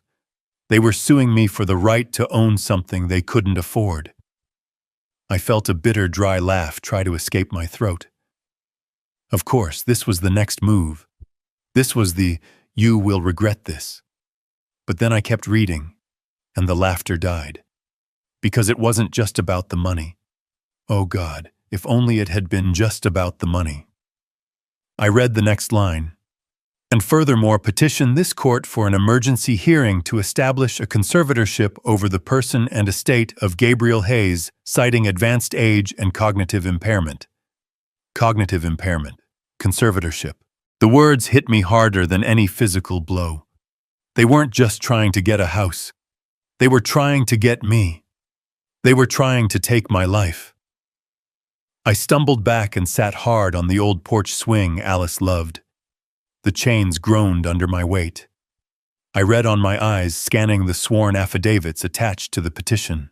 They were suing me for the right to own something they couldn't afford. I felt a bitter, dry laugh try to escape my throat. Of course, this was the next move. This was the, "You will regret this." But then I kept reading, and the laughter died. Because it wasn't just about the money. Oh God, if only it had been just about the money. I read the next line. "And furthermore, petition this court for an emergency hearing to establish a conservatorship over the person and estate of Gabriel Hayes, citing advanced age and cognitive impairment." Cognitive impairment. Conservatorship. The words hit me harder than any physical blow. They weren't just trying to get a house. They were trying to get me. They were trying to take my life. I stumbled back and sat hard on the old porch swing Alice loved. The chains groaned under my weight. I read on my eyes, scanning the sworn affidavits attached to the petition.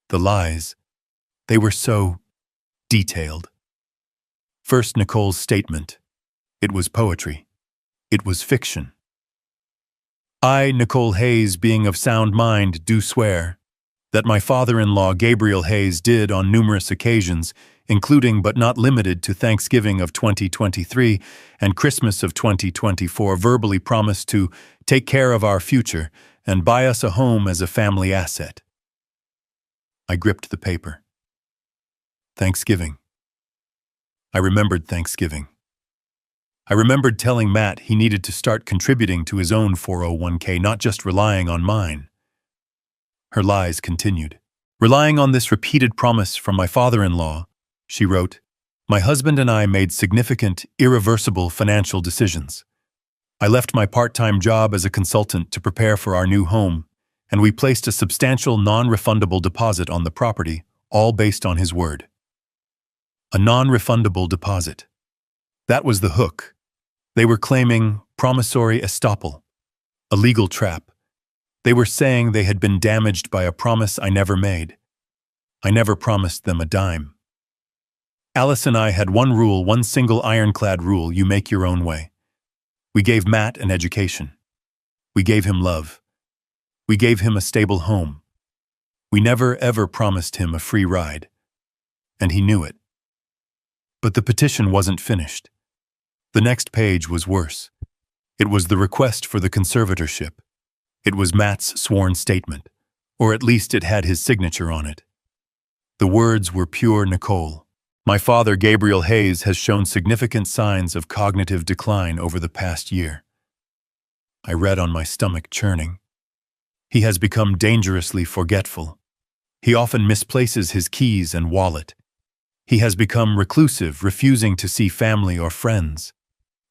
The lies. They were so detailed. First, Nicole's statement. It was poetry. It was fiction. "I, Nicole Hayes, being of sound mind, do swear that my father-in-law Gabriel Hayes did on numerous occasions, including but not limited to Thanksgiving of 2023 and Christmas of 2024, verbally promise to take care of our future and buy us a home as a family asset." I gripped the paper. Thanksgiving. I remembered Thanksgiving. I remembered telling Matt he needed to start contributing to his own 401k, not just relying on mine. Her lies continued. Relying on this repeated promise from my father-in-law, she wrote, my husband and I made significant, irreversible financial decisions. I left my part-time job as a consultant to prepare for our new home, and we placed a substantial non-refundable deposit on the property, all based on his word. A non-refundable deposit. That was the hook. They were claiming promissory estoppel, a legal trap. They were saying they had been damaged by a promise I never made. I never promised them a dime. Alice and I had one rule, one single ironclad rule: you make your own way. We gave Matt an education. We gave him love. We gave him a stable home. We never ever promised him a free ride. And he knew it. But the petition wasn't finished. The next page was worse. It was the request for the conservatorship. It was Matt's sworn statement, or at least it had his signature on it. The words were pure Nicole. My father, Gabriel Hayes, has shown significant signs of cognitive decline over the past year. I read on my stomach churning. He has become dangerously forgetful. He often misplaces his keys and wallet. He has become reclusive, refusing to see family or friends.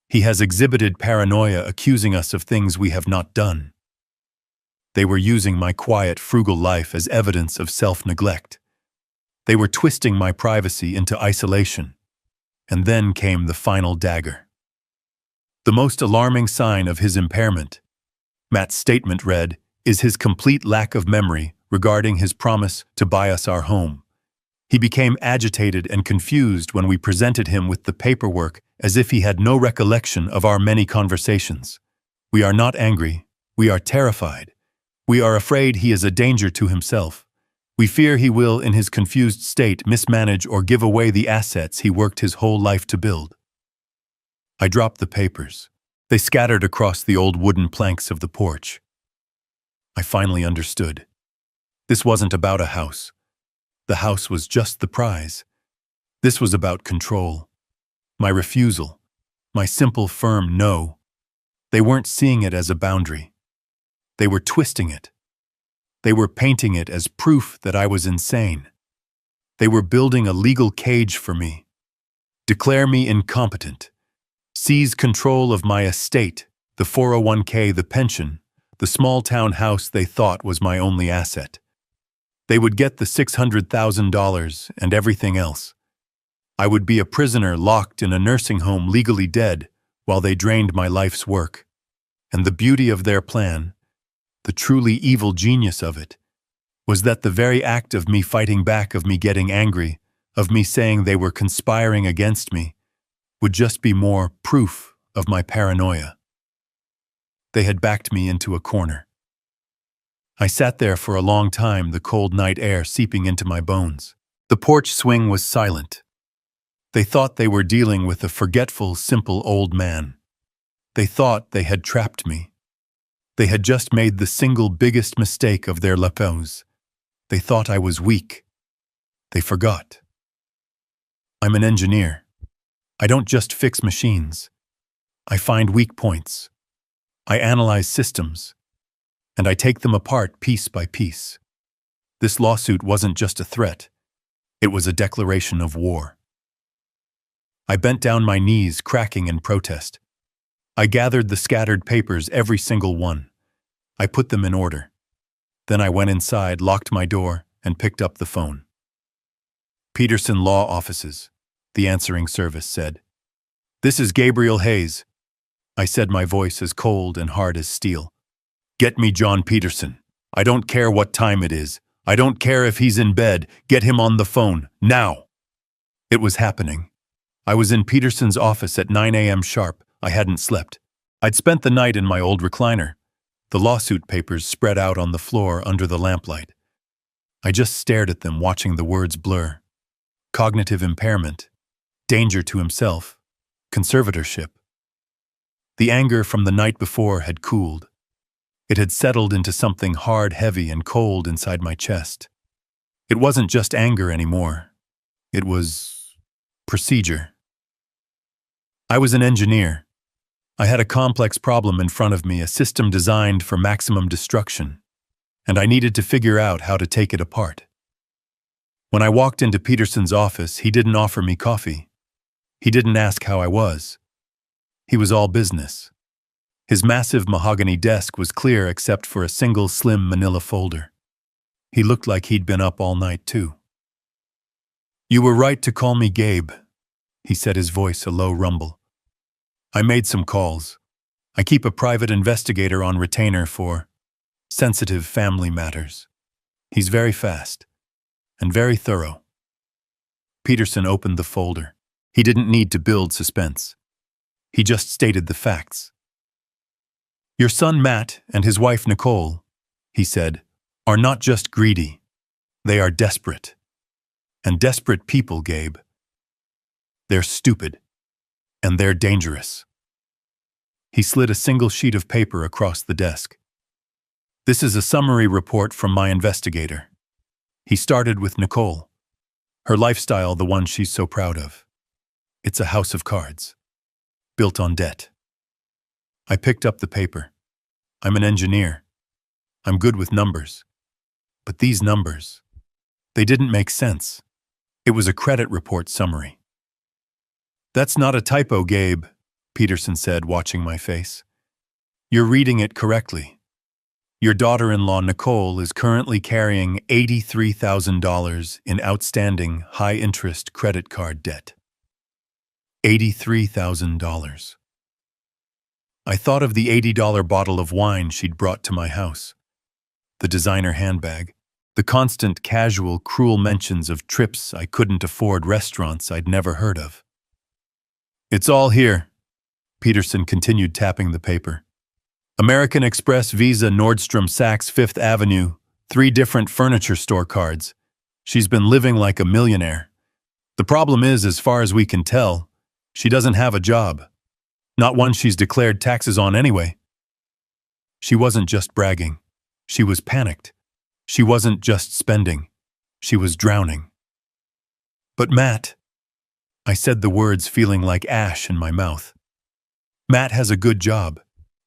He has exhibited paranoia, accusing us of things we have not done. They were using my quiet, frugal life as evidence of self-neglect. They were twisting my privacy into isolation. And then came the final dagger. The most alarming sign of his impairment, Matt's statement read, is his complete lack of memory regarding his promise to buy us our home. He became agitated and confused when we presented him with the paperwork, as if he had no recollection of our many conversations. We are not angry. We are terrified. We are afraid he is a danger to himself. We fear he will, in his confused state, mismanage or give away the assets he worked his whole life to build. I dropped the papers. They scattered across the old wooden planks of the porch. I finally understood. This wasn't about a house. The house was just the prize. This was about control. My refusal. My simple, firm no. They weren't seeing it as a boundary. They were twisting it. They were painting it as proof that I was insane. They were building a legal cage for me. Declare me incompetent. Seize control of my estate, the 401k, the pension, the small-town house they thought was my only asset. They would get the $600,000 and everything else. I would be a prisoner locked in a nursing home, legally dead, while they drained my life's work. And the beauty of their plan, the truly evil genius of it, was that the very act of me fighting back, of me getting angry, of me saying they were conspiring against me, would just be more proof of my paranoia. They had backed me into a corner. I sat there for a long time, the cold night air seeping into my bones. The porch swing was silent. They thought they were dealing with a forgetful, simple old man. They thought they had trapped me. They had just made the single biggest mistake of their lives. They thought I was weak. They forgot. I'm an engineer. I don't just fix machines. I find weak points. I analyze systems. And I take them apart piece by piece. This lawsuit wasn't just a threat. It was a declaration of war. I bent down my knees, cracking in protest. I gathered the scattered papers, every single one. I put them in order. Then I went inside, locked my door, and picked up the phone. Peterson Law Offices, the answering service said. This is Gabriel Hayes. I said, my voice as cold and hard as steel. Get me John Peterson. I don't care what time it is. I don't care if he's in bed. Get him on the phone, now. It was happening. I was in Peterson's office at 9 a.m. sharp. I hadn't slept. I'd spent the night in my old recliner. The lawsuit papers spread out on the floor under the lamplight. I just stared at them, watching the words blur. Cognitive impairment. Danger to himself. Conservatorship. The anger from the night before had cooled. It had settled into something hard, heavy, and cold inside my chest. It wasn't just anger anymore. It was procedure. I was an engineer. I had a complex problem in front of me, a system designed for maximum destruction, and I needed to figure out how to take it apart. When I walked into Peterson's office, he didn't offer me coffee. He didn't ask how I was. He was all business. His massive mahogany desk was clear except for a single slim manila folder. He looked like he'd been up all night, too. "You were right to call me Gabe," he said, his voice a low rumble. "I made some calls. I keep a private investigator on retainer for sensitive family matters. He's very fast and very thorough." Peterson opened the folder. He didn't need to build suspense. He just stated the facts. "Your son Matt and his wife Nicole," he said, "are not just greedy. They are desperate. And desperate people, Gabe. They're stupid. And they're dangerous." He slid a single sheet of paper across the desk. "This is a summary report from my investigator." He started with Nicole. Her lifestyle, the one she's so proud of. It's a house of cards. Built on debt. I picked up the paper. I'm an engineer. I'm good with numbers. But these numbers, they didn't make sense. It was a credit report summary. "That's not a typo, Gabe," Peterson said, watching my face. "You're reading it correctly. Your daughter-in-law, Nicole, is currently carrying $83,000 in outstanding high-interest credit card debt. $83,000. I thought of the $80 bottle of wine she'd brought to my house, the designer handbag, the constant casual, cruel mentions of trips I couldn't afford, restaurants I'd never heard of. "It's all here," Peterson continued, tapping the paper. "American Express, Visa, Nordstrom, Saks, Fifth Avenue, 3 different furniture store cards. She's been living like a millionaire. The problem is, as far as we can tell, she doesn't have a job. Not one she's declared taxes on anyway." She wasn't just bragging. She was panicked. She wasn't just spending. She was drowning. "But Matt," I said the words feeling like ash in my mouth. "Matt has a good job.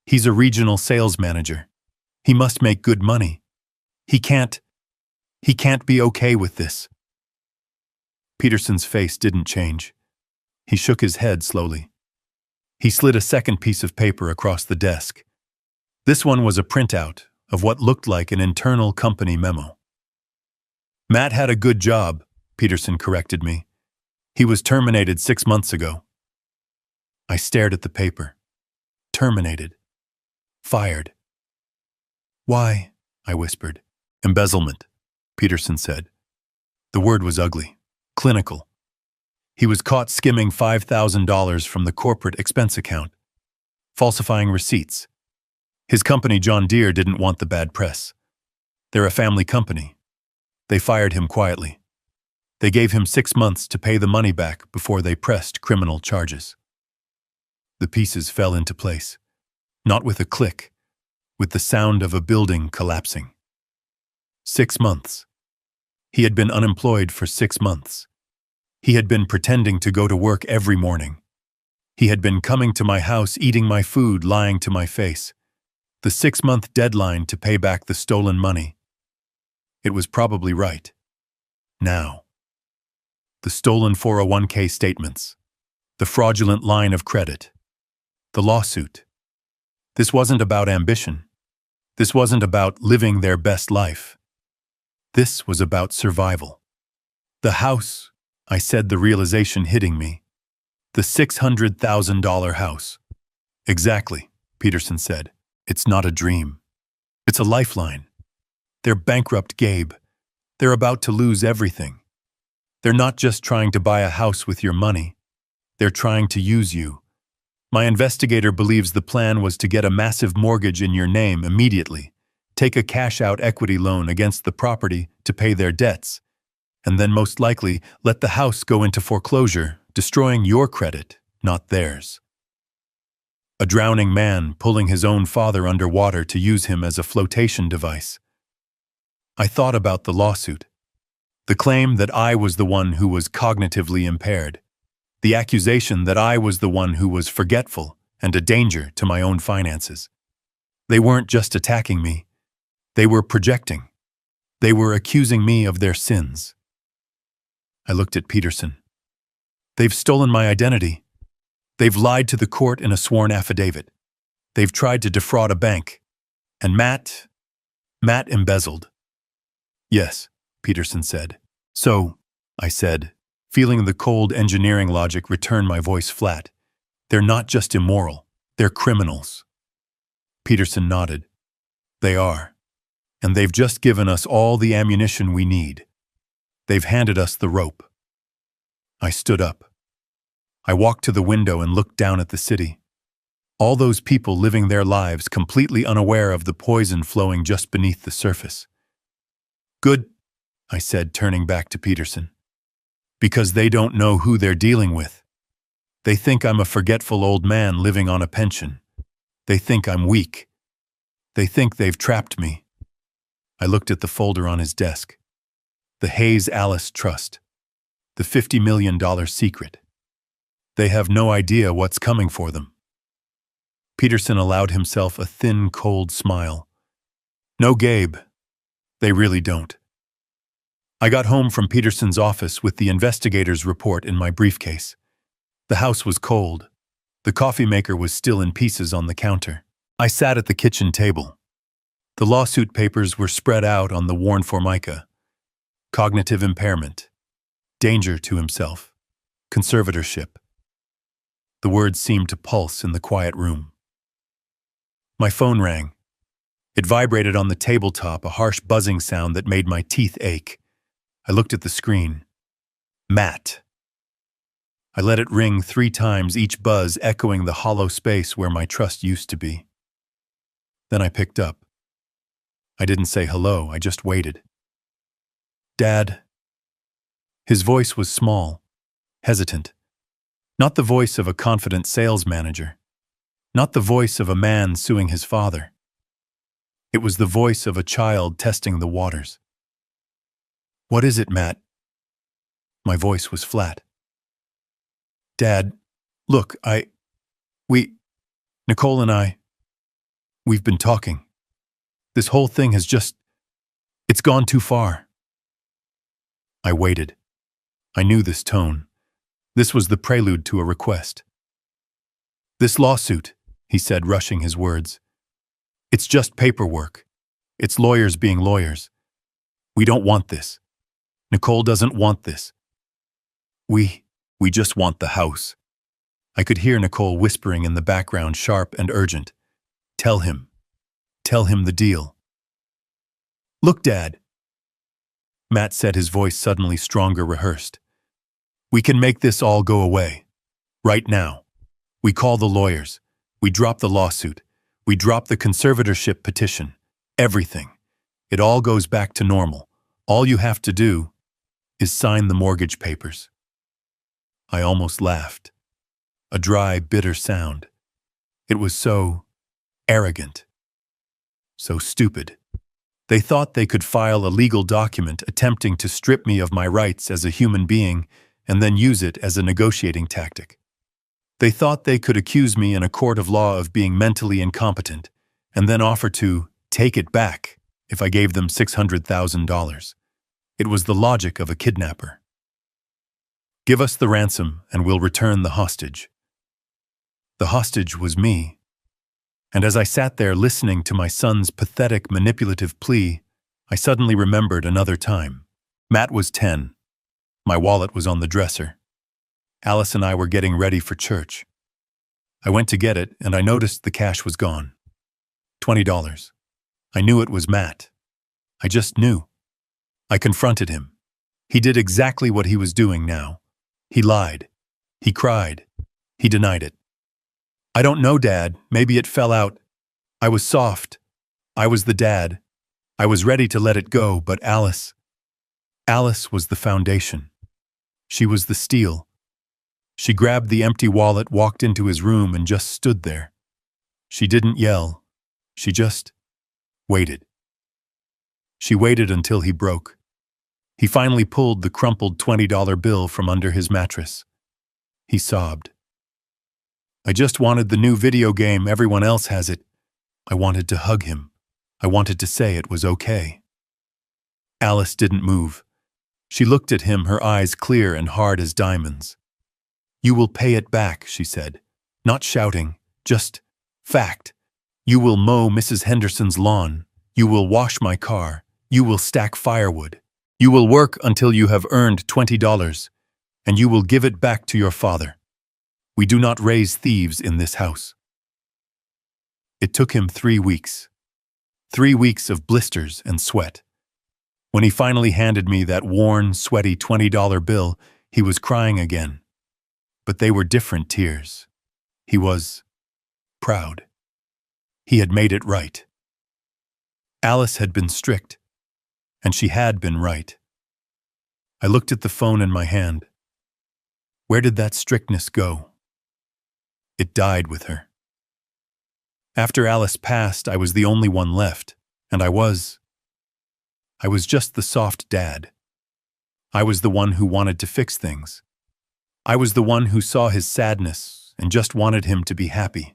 He's a regional sales manager. He must make good money. He can't be okay with this." Peterson's face didn't change. He shook his head slowly. He slid a second piece of paper across the desk. This one was a printout of what looked like an internal company memo. "Matt had a good job," Peterson corrected me. "He was terminated 6 months ago." I stared at the paper. Terminated. Fired. "Why?" I whispered. "Embezzlement," Peterson said. The word was ugly. Clinical. He was caught skimming $5,000 from the corporate expense account. Falsifying receipts. His company, John Deere, didn't want the bad press. They're a family company. They fired him quietly. They gave him 6 months to pay the money back before they pressed criminal charges. The pieces fell into place. Not with a click, with the sound of a building collapsing. 6 months. He had been unemployed for 6 months. He had been pretending to go to work every morning. He had been coming to my house, eating my food, lying to my face. The 6-month deadline to pay back the stolen money. It was probably right. Now. The stolen 401k statements. The fraudulent line of credit. The lawsuit. This wasn't about ambition. This wasn't about living their best life. This was about survival. The house, I said, the realization hitting me. The $600,000 house. "Exactly," Peterson said. "It's not a dream. It's a lifeline. They're bankrupt, Gabe. They're about to lose everything. They're not just trying to buy a house with your money. They're trying to use you. My investigator believes the plan was to get a massive mortgage in your name immediately, take a cash-out equity loan against the property to pay their debts, and then most likely let the house go into foreclosure, destroying your credit, not theirs. A drowning man pulling his own father underwater to use him as a flotation device. I thought about the lawsuit. The claim that I was the one who was cognitively impaired. The accusation that I was the one who was forgetful and a danger to my own finances. They weren't just attacking me. They were projecting. They were accusing me of their sins. I looked at Peterson. They've stolen my identity. They've lied to the court in a sworn affidavit. They've tried to defraud a bank. And Matt embezzled. Yes, Peterson said. So, I said, feeling the cold engineering logic return my voice flat. They're not just immoral, they're criminals. Peterson nodded. They are. And they've just given us all the ammunition we need. They've handed us the rope. I stood up. I walked to the window and looked down at the city. All those people living their lives completely unaware of the poison flowing just beneath the surface. Good, I said, turning back to Peterson. Because they don't know who they're dealing with. They think I'm a forgetful old man living on a pension. They think I'm weak. They think they've trapped me. I looked at the folder on his desk. The Hayes Alice Trust. The $50 million secret. They have no idea what's coming for them. Peterson allowed himself a thin, cold smile. No, Gabe. They really don't. I got home from Peterson's office with the investigator's report in my briefcase. The house was cold. The coffee maker was still in pieces on the counter. I sat at the kitchen table. The lawsuit papers were spread out on the worn formica. Cognitive impairment. Danger to himself. Conservatorship. The words seemed to pulse in the quiet room. My phone rang. It vibrated on the tabletop, a harsh buzzing sound that made my teeth ache. I looked at the screen. Matt. I let it ring 3 times, each buzz echoing the hollow space where my trust used to be. Then I picked up. I didn't say hello, I just waited. Dad. His voice was small, hesitant. Not the voice of a confident sales manager. Not the voice of a man suing his father. It was the voice of a child testing the waters. What is it, Matt? My voice was flat. Dad, look, Nicole and I, we've been talking. This whole thing has it's gone too far. I waited. I knew this tone. This was the prelude to a request. This lawsuit, he said, rushing his words. It's just paperwork. It's lawyers being lawyers. We don't want this. Nicole doesn't want this. We just want the house. I could hear Nicole whispering in the background, sharp and urgent. Tell him the deal. Look, Dad. Matt said, his voice suddenly stronger, rehearsed. We can make this all go away. Right now. We call the lawyers. We drop the lawsuit. We drop the conservatorship petition. Everything. It all goes back to normal. All you have to do is sign the mortgage papers. I almost laughed. A dry, bitter sound. It was so arrogant. So stupid. They thought they could file a legal document attempting to strip me of my rights as a human being and then use it as a negotiating tactic. They thought they could accuse me in a court of law of being mentally incompetent and then offer to take it back if I gave them $600,000. It was the logic of a kidnapper. Give us the ransom and we'll return the hostage. The hostage was me. And as I sat there listening to my son's pathetic, manipulative plea, I suddenly remembered another time. Matt was 10. My wallet was on the dresser. Alice and I were getting ready for church. I went to get it, and I noticed the cash was gone. $20. I knew it was Matt. I just knew. I confronted him. He did exactly what he was doing now. He lied. He cried. He denied it. I don't know, Dad. Maybe it fell out. I was soft. I was the dad. I was ready to let it go, but Alice was the foundation. She was the steel. She grabbed the empty wallet, walked into his room, and just stood there. She didn't yell. She just waited. She waited until he broke. He finally pulled the crumpled $20 bill from under his mattress. he sobbed. I just wanted the new video game, everyone else has it. I wanted to hug him. I wanted to say it was okay. Alice didn't move. She looked at him, her eyes clear and hard as diamonds. You will pay it back, she said. Not shouting, just fact. You will mow Mrs. Henderson's lawn. You will wash my car. You will stack firewood. You will work until you have earned $20, and you will give it back to your father. We do not raise thieves in this house. It took him 3 weeks. 3 weeks of blisters and sweat. When he finally handed me that worn, sweaty $20 bill, he was crying again. But they were different tears. He was proud. He had made it right. Alice had been strict, and she had been right. I looked at the phone in my hand. Where did that strictness go? It died with her. After Alice passed, I was the only one left, and I was just the soft dad. I was the one who wanted to fix things. I was the one who saw his sadness and just wanted him to be happy.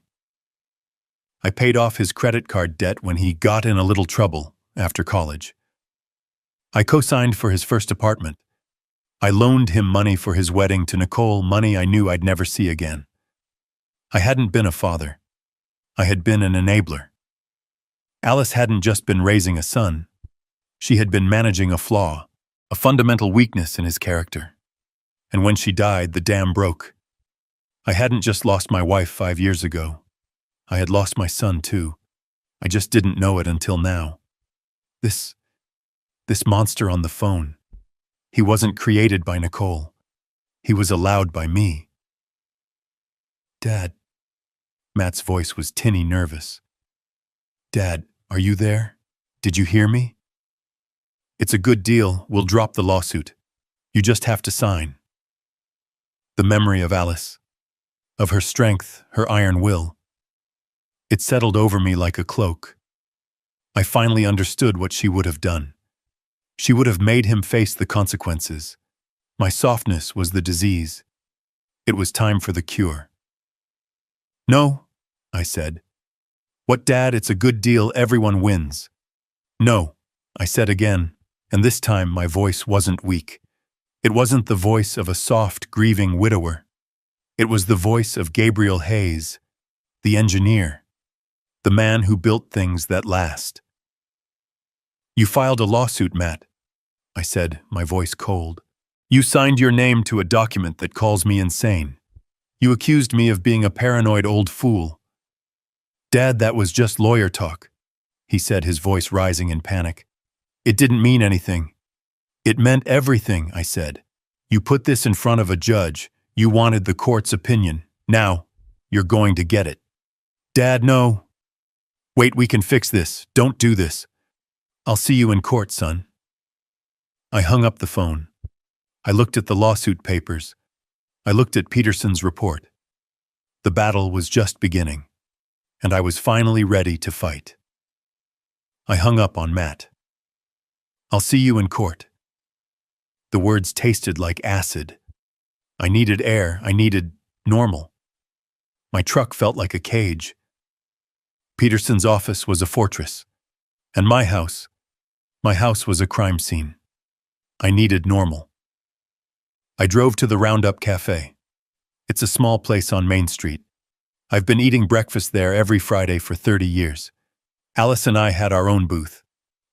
I paid off his credit card debt when he got in a little trouble after college. I co-signed for his first apartment. I loaned him money for his wedding to Nicole, money I knew I'd never see again. I hadn't been a father. I had been an enabler. Alice hadn't just been raising a son. She had been managing a flaw, a fundamental weakness in his character. And when she died, the dam broke. I hadn't just lost my wife 5 years ago. I had lost my son, too. I just didn't know it until now. This monster on the phone. He wasn't created by Nicole. He was allowed by me. Dad. Matt's voice was tinny nervous. Dad, are you there? Did you hear me? It's a good deal. We'll drop the lawsuit. You just have to sign. The memory of Alice, of her strength, her iron will. It settled over me like a cloak. I finally understood what she would have done. She would have made him face the consequences. My softness was the disease. It was time for the cure. No, I said. What, Dad? It's a good deal. Everyone wins. No, I said again, and this time my voice wasn't weak. It wasn't the voice of a soft, grieving widower. It was the voice of Gabriel Hayes, the engineer. The man who built things that last. You filed a lawsuit, Matt, I said, my voice cold. You signed your name to a document that calls me insane. You accused me of being a paranoid old fool. Dad, that was just lawyer talk, he said, his voice rising in panic. It didn't mean anything. It meant everything, I said. You put this in front of a judge. You wanted the court's opinion. Now, you're going to get it. Dad, no. Wait, we can fix this. Don't do this. I'll see you in court, son. I hung up the phone. I looked at the lawsuit papers. I looked at Peterson's report. The battle was just beginning, and I was finally ready to fight. I hung up on Matt. I'll see you in court. The words tasted like acid. I needed air. I needed normal. My truck felt like a cage. Peterson's office was a fortress, and my house was a crime scene. I needed normal. I drove to the Roundup Cafe. It's a small place on Main Street. I've been eating breakfast there every Friday for 30 years. Alice and I had our own booth.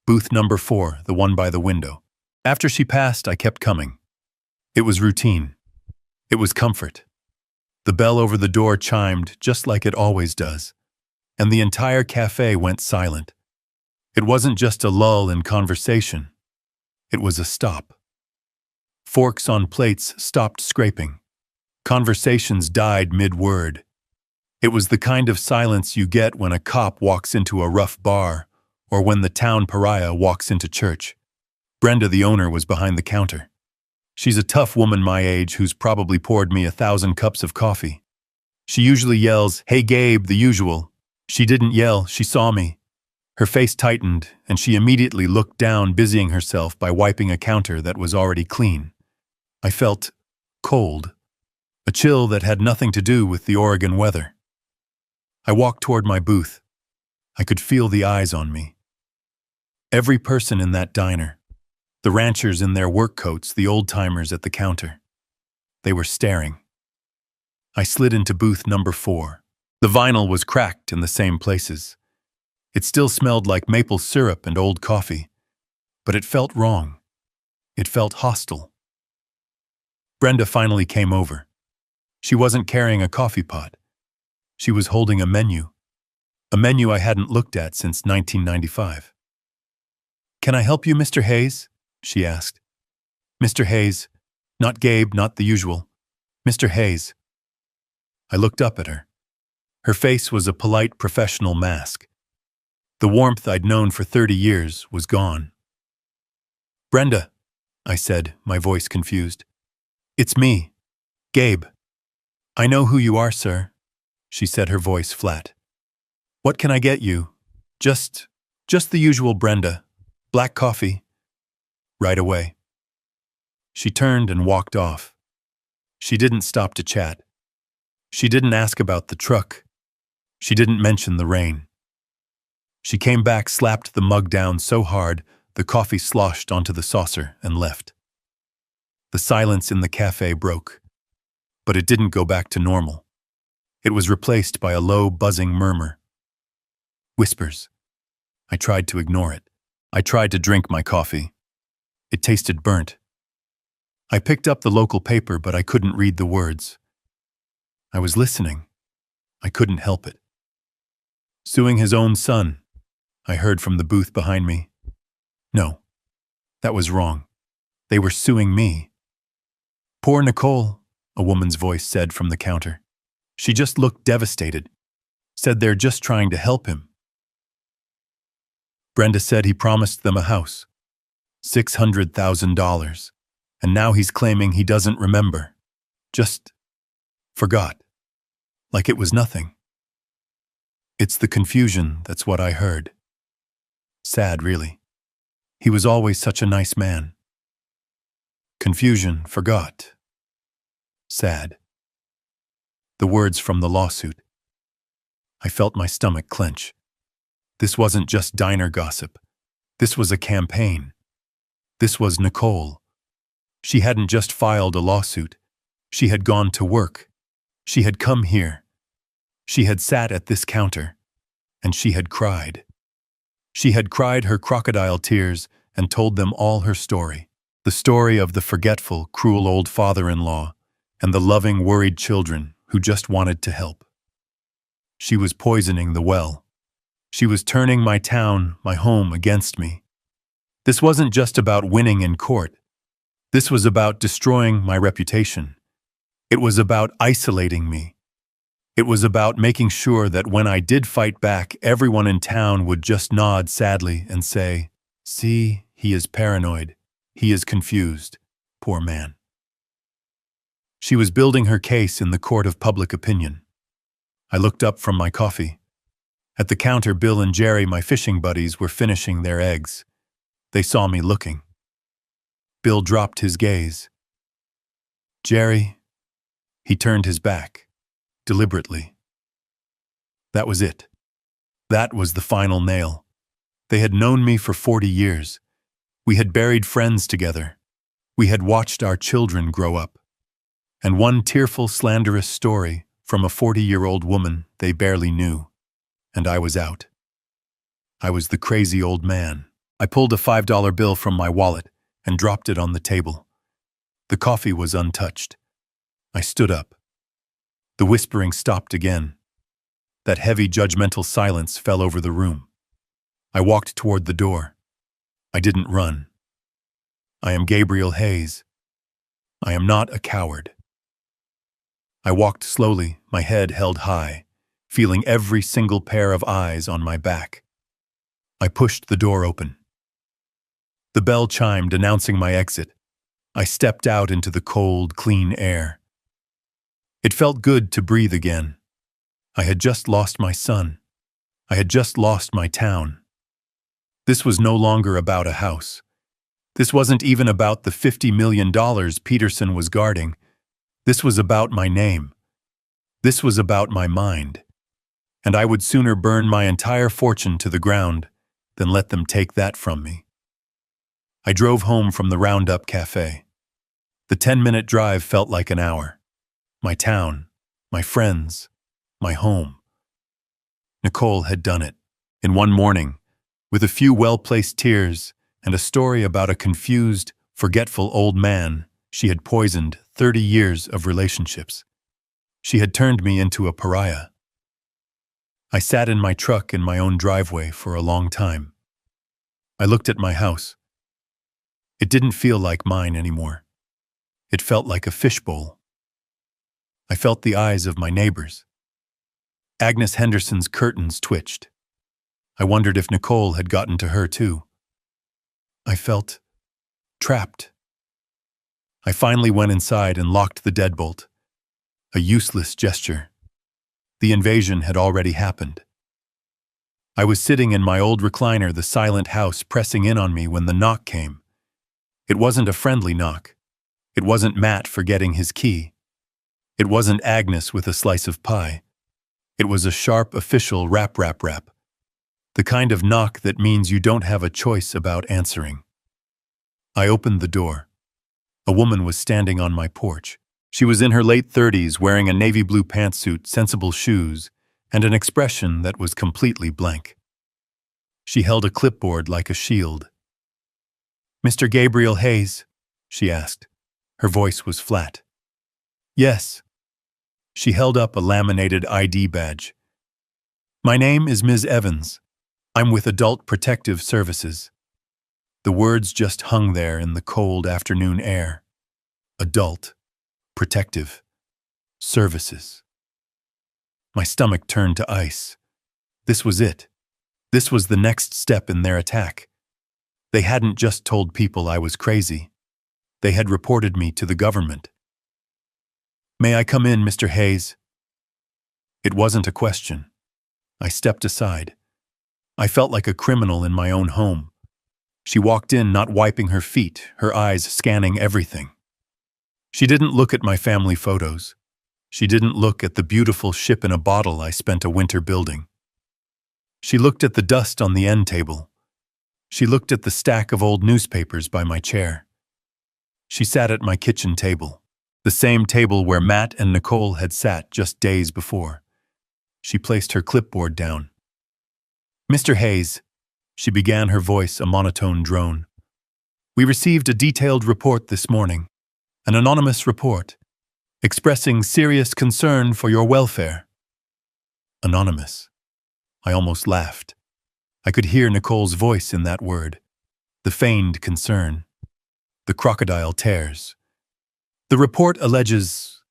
Booth number 4, the one by the window. After she passed, I kept coming. It was routine. It was comfort. The bell over the door chimed just like it always does, and the entire cafe went silent. It wasn't just a lull in conversation. It was a stop. Forks on plates stopped scraping. Conversations died mid-word. It was the kind of silence you get when a cop walks into a rough bar or when the town pariah walks into church. Brenda, the owner, was behind the counter. She's a tough woman my age who's probably poured me 1,000 cups of coffee. She usually yells, "Hey Gabe," the usual. She didn't yell, she saw me. Her face tightened, and she immediately looked down, busying herself by wiping a counter that was already clean. I felt cold. a chill that had nothing to do with the Oregon weather. I walked toward my booth. I could feel the eyes on me. Every person in that diner, the ranchers in their work coats, the old-timers at the counter, they were staring. I slid into booth number 4. The vinyl was cracked in the same places. It still smelled like maple syrup and old coffee, but it felt wrong. It felt hostile. Brenda finally came over. She wasn't carrying a coffee pot. She was holding a menu I hadn't looked at since 1995. "Can I help you, Mr. Hayes?" she asked. "Mr. Hayes, not Gabe, not the usual. Mr. Hayes." I looked up at her. Her face was a polite professional mask. The warmth I'd known for 30 years was gone. "Brenda," I said, my voice confused. "It's me, Gabe." "I know who you are, sir," she said, her voice flat. "What can I get you?" Just the usual, Brenda. Black coffee." "Right away." She turned and walked off. She didn't stop to chat. She didn't ask about the truck. She didn't mention the rain. She came back, slapped the mug down so hard the coffee sloshed onto the saucer and left. The silence in the cafe broke, but it didn't go back to normal. It was replaced by a low, buzzing murmur. Whispers. I tried to ignore it. I tried to drink my coffee. It tasted burnt. I picked up the local paper, but I couldn't read the words. I was listening. I couldn't help it. "Suing his own son," I heard from the booth behind me. No, that was wrong. They were suing me. "Poor Nicole," a woman's voice said from the counter. She just looked devastated. Said they're just trying to help him. Brenda said he promised them a house, $600,000, and now he's claiming he doesn't remember. Just forgot. Like it was nothing. It's the confusion, that's what I heard. Sad, really. He was always such a nice man. Confusion, forgot. Sad. The words from the lawsuit. I felt my stomach clench. This wasn't just diner gossip. This was a campaign. This was Nicole. She hadn't just filed a lawsuit. She had gone to work. She had come here. She had sat at this counter. And she had cried. She had cried her crocodile tears and told them all her story. The story of the forgetful, cruel old father-in-law and the loving, worried children who just wanted to help. She was poisoning the well. She was turning my town, my home, against me. This wasn't just about winning in court. This was about destroying my reputation. It was about isolating me. It was about making sure that when I did fight back, everyone in town would just nod sadly and say, "See, he is paranoid. He is confused. Poor man." She was building her case in the court of public opinion. I looked up from my coffee. At the counter, Bill and Jerry, my fishing buddies, were finishing their eggs. They saw me looking. Bill dropped his gaze. "Jerry," he turned his back, deliberately. That was it. That was the final nail. They had known me for 40 years. We had buried friends together. We had watched our children grow up. And one tearful, slanderous story from a 40-year-old woman they barely knew. And I was out. I was the crazy old man. I pulled a $5 bill from my wallet and dropped it on the table. The coffee was untouched. I stood up. The whispering stopped again. That heavy, judgmental silence fell over the room. I walked toward the door. I didn't run. I am Gabriel Hayes. I am not a coward. I walked slowly, my head held high, feeling every single pair of eyes on my back. I pushed the door open. The bell chimed, announcing my exit. I stepped out into the cold, clean air. It felt good to breathe again. I had just lost my son. I had just lost my town. This was no longer about a house. This wasn't even about the $50 million Peterson was guarding. This was about my name. This was about my mind. And I would sooner burn my entire fortune to the ground than let them take that from me. I drove home from the Roundup Cafe. The 10-minute drive felt like an hour. My town, my friends, my home. Nicole had done it, in one morning, with a few well-placed tears and a story about a confused, forgetful old man she had poisoned 30 years of relationships. She had turned me into a pariah. I sat in my truck in my own driveway for a long time. I looked at my house. It didn't feel like mine anymore. It felt like a fishbowl. I felt the eyes of my neighbors. Agnes Henderson's curtains twitched. I wondered if Nicole had gotten to her too. I felt trapped. I finally went inside and locked the deadbolt. A useless gesture. The invasion had already happened. I was sitting in my old recliner, the silent house pressing in on me when the knock came. It wasn't a friendly knock. It wasn't Matt forgetting his key. It wasn't Agnes with a slice of pie. It was a sharp official rap. The kind of knock that means you don't have a choice about answering. I opened the door. A woman was standing on my porch. She was in her late 30s, wearing a navy blue pantsuit, sensible shoes, and an expression that was completely blank. She held a clipboard like a shield. "Mr. Gabriel Hayes?" she asked. Her voice was flat. "Yes." She held up a laminated ID badge. "My name is Ms. Evans. I'm with Adult Protective Services." The words just hung there in the cold afternoon air. Adult Protective Services. My stomach turned to ice. This was it. This was the next step in their attack. They hadn't just told people I was crazy. They had reported me to the government. "May I come in, Mr. Hayes?" It wasn't a question. I stepped aside. I felt like a criminal in my own home. She walked in, not wiping her feet, her eyes scanning everything. She didn't look at my family photos. She didn't look at the beautiful ship in a bottle I spent a winter building. She looked at the dust on the end table. She looked at the stack of old newspapers by my chair. She sat at my kitchen table, the same table where Matt and Nicole had sat just days before. She placed her clipboard down. "Mr. Hayes," she began, her voice a monotone drone. "We received a detailed report this morning. An anonymous report, expressing serious concern for your welfare." Anonymous. I almost laughed. I could hear Nicole's voice in that word. The feigned concern. The crocodile tears. "The report alleges,"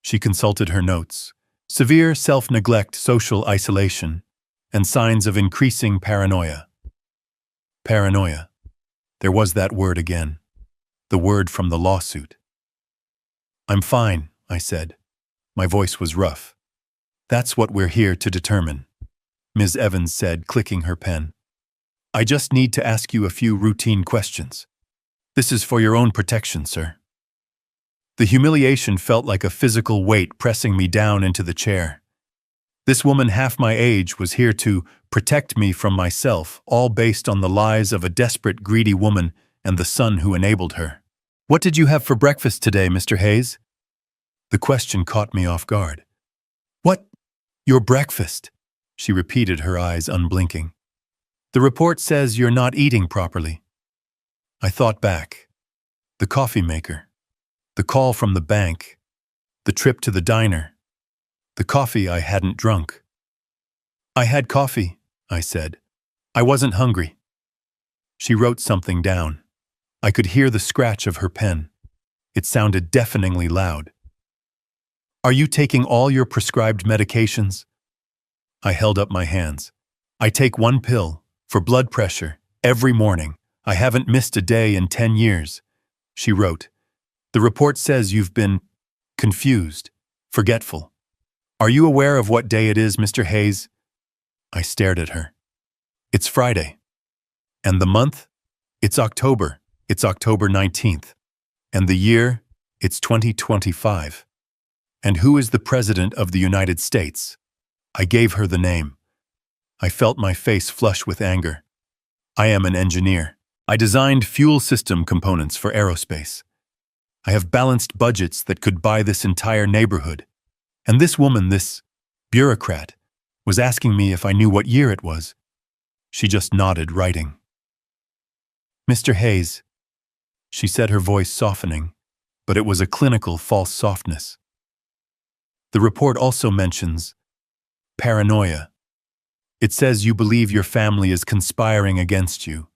she consulted her notes, "severe self-neglect, social isolation, and signs of increasing paranoia." Paranoia. There was that word again. The word from the lawsuit. "I'm fine," I said. My voice was rough. "That's what we're here to determine," Ms. Evans said, clicking her pen. "I just need to ask you a few routine questions. This is for your own protection, sir." The humiliation felt like a physical weight pressing me down into the chair. This woman half my age was here to protect me from myself, all based on the lies of a desperate, greedy woman and the son who enabled her. "What did you have for breakfast today, Mr. Hayes?" The question caught me off guard. "What? Your breakfast?" she repeated, her eyes unblinking. "The report says you're not eating properly." I thought back. The coffee maker. The call from the bank. The trip to the diner. The coffee I hadn't drunk. "I had coffee," I said. "I wasn't hungry." She wrote something down. I could hear the scratch of her pen. It sounded deafeningly loud. "Are you taking all your prescribed medications?" I held up my hands. "I take one pill, for blood pressure, every morning. I haven't missed a day in 10 years. She wrote, "The report says you've been confused, forgetful. Are you aware of what day it is, Mr. Hayes?" I stared at her. "It's Friday." "And the month?" "It's October. It's October 19th. And the year? It's 2025. And who is the President of the United States? I gave her the name. I felt my face flush with anger. I am an engineer. I designed fuel system components for aerospace. I have balanced budgets that could buy this entire neighborhood. And this woman, this bureaucrat, was asking me if I knew what year it was. She just nodded, writing. Mr. Hayes, she said, her voice softening, but it was a clinical false softness. The report also mentions paranoia. It says you believe your family is conspiring against you.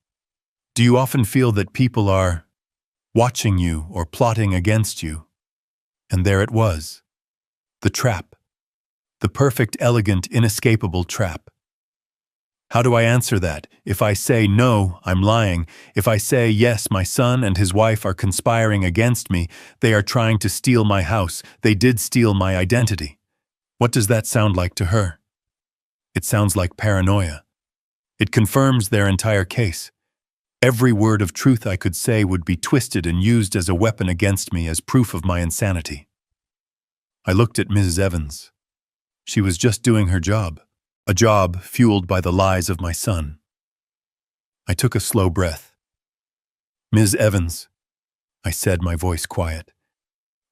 Do you often feel that people are watching you or plotting against you? And there it was. The trap. The perfect, elegant, inescapable trap. How do I answer that? If I say no, I'm lying. If I say yes, my son and his wife are conspiring against me, they are trying to steal my house, they did steal my identity. What does that sound like to her? It sounds like paranoia. It confirms their entire case. Every word of truth I could say would be twisted and used as a weapon against me as proof of my insanity. I looked at Mrs. Evans. She was just doing her job, a job fueled by the lies of my son. I took a slow breath. Ms. Evans, I said, my voice quiet,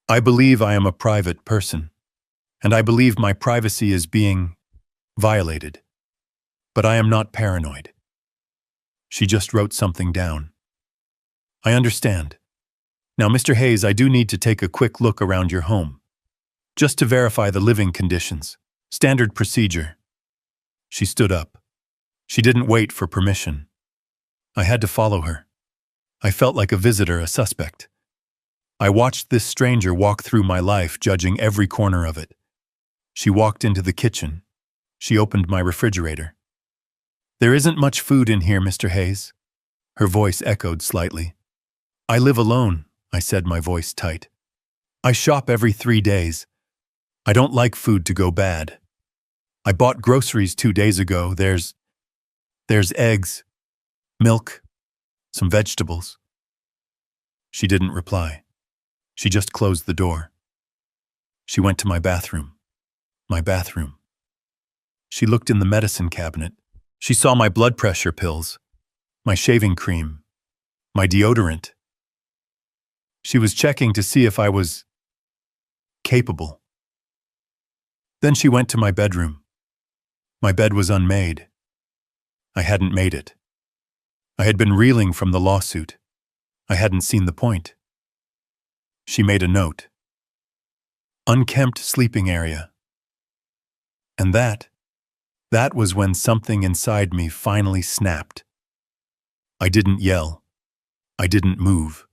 I believe I am a private person, and I believe my privacy is being violated, but I am not paranoid. She just wrote something down. I understand. Now, Mr. Hayes, I do need to take a quick look around your home, just to verify the living conditions. Standard procedure. She stood up. She didn't wait for permission. I had to follow her. I felt like a visitor, a suspect. I watched this stranger walk through my life, judging every corner of it. She walked into the kitchen. She opened my refrigerator. There isn't much food in here, Mr. Hayes. Her voice echoed slightly. I live alone, I said, my voice tight. I shop every 3 days. I don't like food to go bad. I bought groceries 2 days ago. There's eggs, milk, some vegetables. She didn't reply. She just closed the door. She went to my bathroom. My bathroom. She looked in the medicine cabinet. She saw my blood pressure pills, my shaving cream, my deodorant. She was checking to see if I was capable. Then she went to my bedroom. My bed was unmade. I hadn't made it. I had been reeling from the lawsuit. I hadn't seen the point. She made a note. Unkempt sleeping area. And that was when something inside me finally snapped. I didn't yell. I didn't move.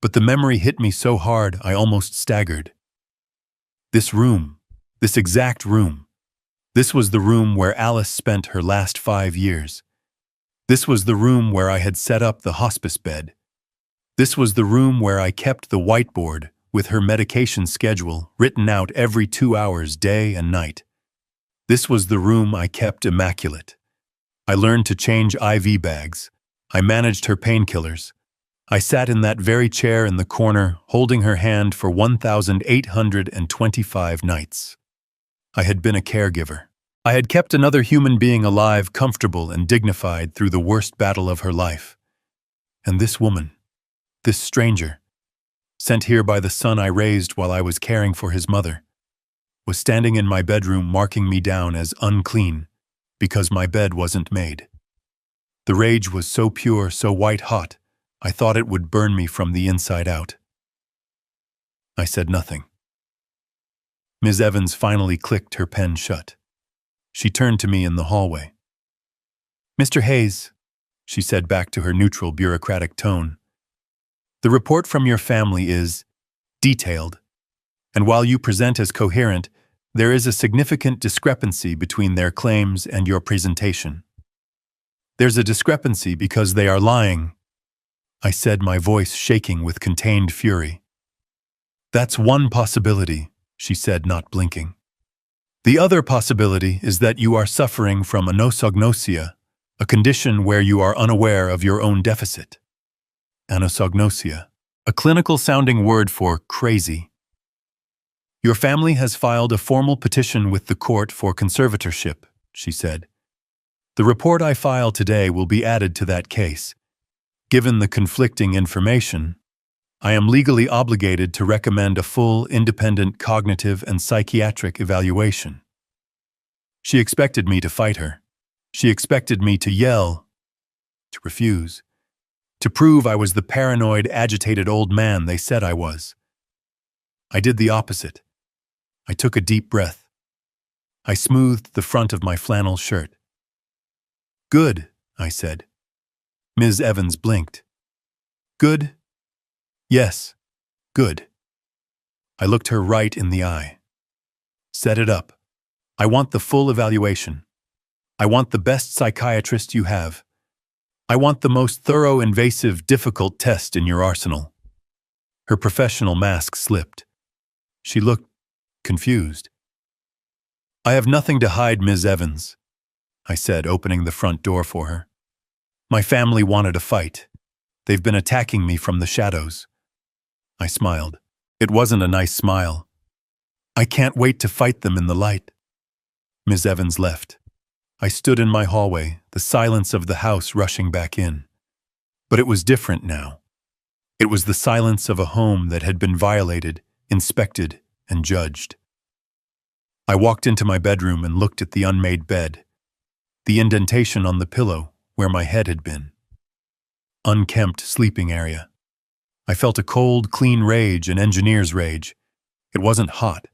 But the memory hit me so hard I almost staggered. This room, this exact room, this was the room where Alice spent her last 5 years. This was the room where I had set up the hospice bed. This was the room where I kept the whiteboard with her medication schedule written out every 2 hours, day and night. This was the room I kept immaculate. I learned to change IV bags. I managed her painkillers. I sat in that very chair in the corner, holding her hand for 1,825 nights. I had been a caregiver. I had kept another human being alive, comfortable and dignified through the worst battle of her life. And this woman, this stranger, sent here by the son I raised while I was caring for his mother, was standing in my bedroom marking me down as unclean because my bed wasn't made. The rage was so pure, so white-hot, I thought it would burn me from the inside out. I said nothing. Ms. Evans finally clicked her pen shut. She turned to me in the hallway. Mr. Hayes, she said back to her neutral bureaucratic tone, the report from your family is detailed, and while you present as coherent, there is a significant discrepancy between their claims and your presentation. There's a discrepancy because they are lying, I said, my voice shaking with contained fury. That's one possibility, she said, not blinking. The other possibility is that you are suffering from anosognosia, a condition where you are unaware of your own deficit. Anosognosia, a clinical-sounding word for crazy. Your family has filed a formal petition with the court for conservatorship, she said. The report I file today will be added to that case. Given the conflicting information, I am legally obligated to recommend a full, independent cognitive and psychiatric evaluation. She expected me to fight her. She expected me to yell, to refuse, to prove I was the paranoid, agitated old man they said I was. I did the opposite. I took a deep breath. I smoothed the front of my flannel shirt. Good, I said. Ms. Evans blinked. Good? Yes, good. I looked her right in the eye. Set it up. I want the full evaluation. I want the best psychiatrist you have. I want the most thorough, invasive, difficult test in your arsenal. Her professional mask slipped. She looked confused. I have nothing to hide, Ms. Evans, I said, opening the front door for her. My family wanted a fight. They've been attacking me from the shadows. I smiled. It wasn't a nice smile. I can't wait to fight them in the light. Ms. Evans left. I stood in my hallway, the silence of the house rushing back in. But it was different now. It was the silence of a home that had been violated, inspected, and judged. I walked into my bedroom and looked at the unmade bed, the indentation on the pillow where my head had been. Unkempt sleeping area. I felt a cold, clean rage, an engineer's rage. It wasn't hot.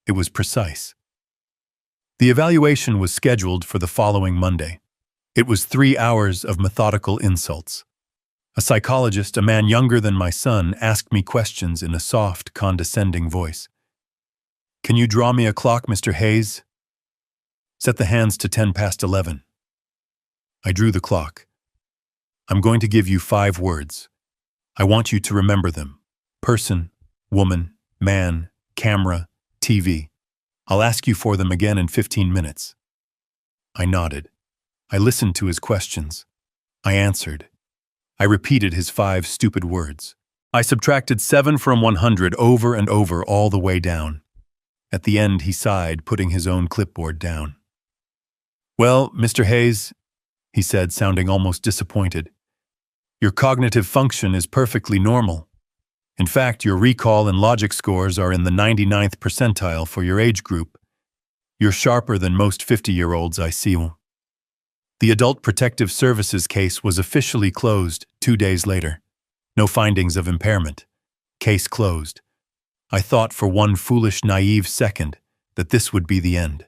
It was precise. The evaluation was scheduled for the following Monday. It was 3 hours of methodical insults. A psychologist, a man younger than my son, asked me questions in a soft, condescending voice. Can you draw me a clock, Mr. Hayes? Set the hands to 11:10. I drew the clock. I'm going to give you 5 words. I want you to remember them. Person, woman, man, camera, TV. I'll ask you for them again in 15 minutes. I nodded. I listened to his questions. I answered. I repeated his 5 stupid words. I subtracted 7 from 100 over and over all the way down. At the end, he sighed, putting his own clipboard down. Well, Mr. Hayes, he said, sounding almost disappointed, your cognitive function is perfectly normal. In fact, your recall and logic scores are in the 99th percentile for your age group. You're sharper than most 50-year-olds I see. The Adult Protective Services case was officially closed 2 days later. No findings of impairment. Case closed. I thought for one foolish, naive second that this would be the end.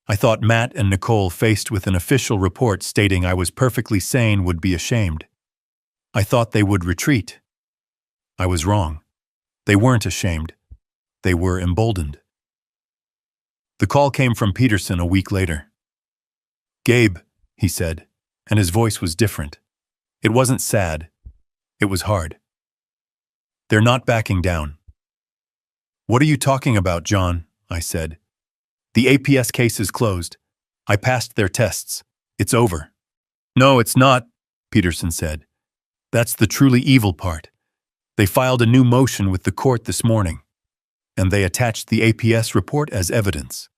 I thought Matt and Nicole, faced with an official report stating I was perfectly sane, would be ashamed. I thought they would retreat. I was wrong. They weren't ashamed. They were emboldened. The call came from Peterson a week later. Gabe, he said, and his voice was different. It wasn't sad. It was hard. They're not backing down. What are you talking about, John? I said. The APS case is closed. I passed their tests. It's over. No, it's not, Peterson said. That's the truly evil part. They filed a new motion with the court this morning, and they attached the APS report as evidence.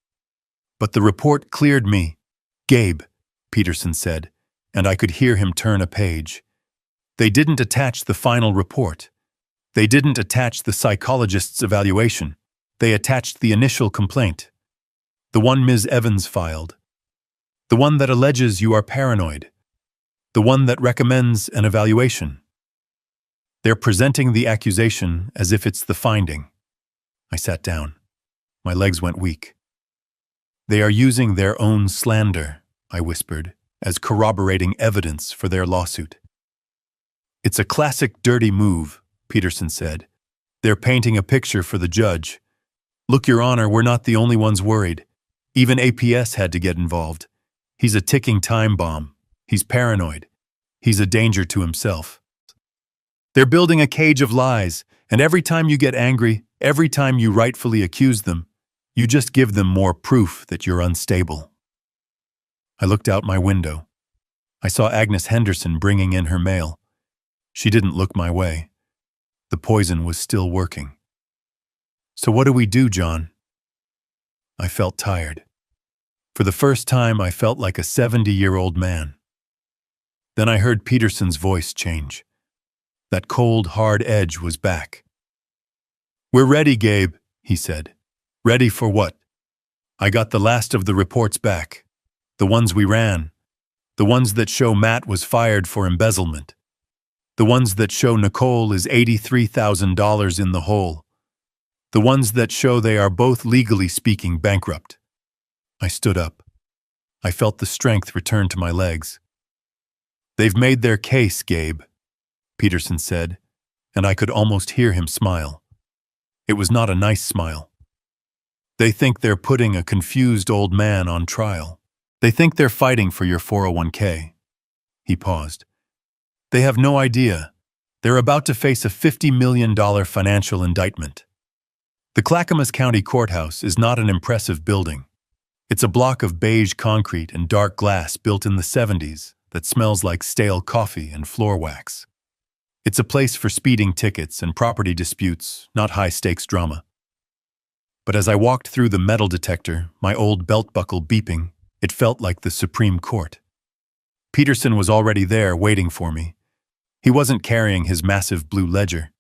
But the report cleared me. Gabe, Peterson said, and I could hear him turn a page. They didn't attach the final report. They didn't attach the psychologist's evaluation. They attached the initial complaint. The one Ms. Evans filed. The one that alleges you are paranoid. The one that recommends an evaluation. They're presenting the accusation as if it's the finding. I sat down. My legs went weak. They are using their own slander, I whispered, as corroborating evidence for their lawsuit. It's a classic dirty move, Peterson said. They're painting a picture for the judge. Look, Your Honor, we're not the only ones worried. Even APS had to get involved. He's a ticking time bomb. He's paranoid. He's a danger to himself. They're building a cage of lies, and every time you get angry, every time you rightfully accuse them, you just give them more proof that you're unstable. I looked out my window. I saw Agnes Henderson bringing in her mail. She didn't look my way. The poison was still working. So what do we do, John? I felt tired. For the first time, I felt like a 70-year-old man. Then I heard Peterson's voice change. That cold, hard edge was back. "We're ready, Gabe," he said. "Ready for what?" "I got the last of the reports back. The ones we ran. The ones that show Matt was fired for embezzlement. The ones that show Nicole is $83,000 in the hole. The ones that show they are both, legally speaking, bankrupt." I stood up. I felt the strength return to my legs. "They've made their case, Gabe," Peterson said, and I could almost hear him smile. It was not a nice smile. "They think they're putting a confused old man on trial. They think they're fighting for your 401k. He paused. "They have no idea. They're about to face a $50 million financial indictment. The Clackamas County Courthouse is not an impressive building. It's a block of beige concrete and dark glass built in the 70s that smells like stale coffee and floor wax. It's a place for speeding tickets and property disputes, not high-stakes drama." But as I walked through the metal detector, my old belt buckle beeping, it felt like the Supreme Court. Peterson was already there waiting for me. He wasn't carrying his massive blue ledger.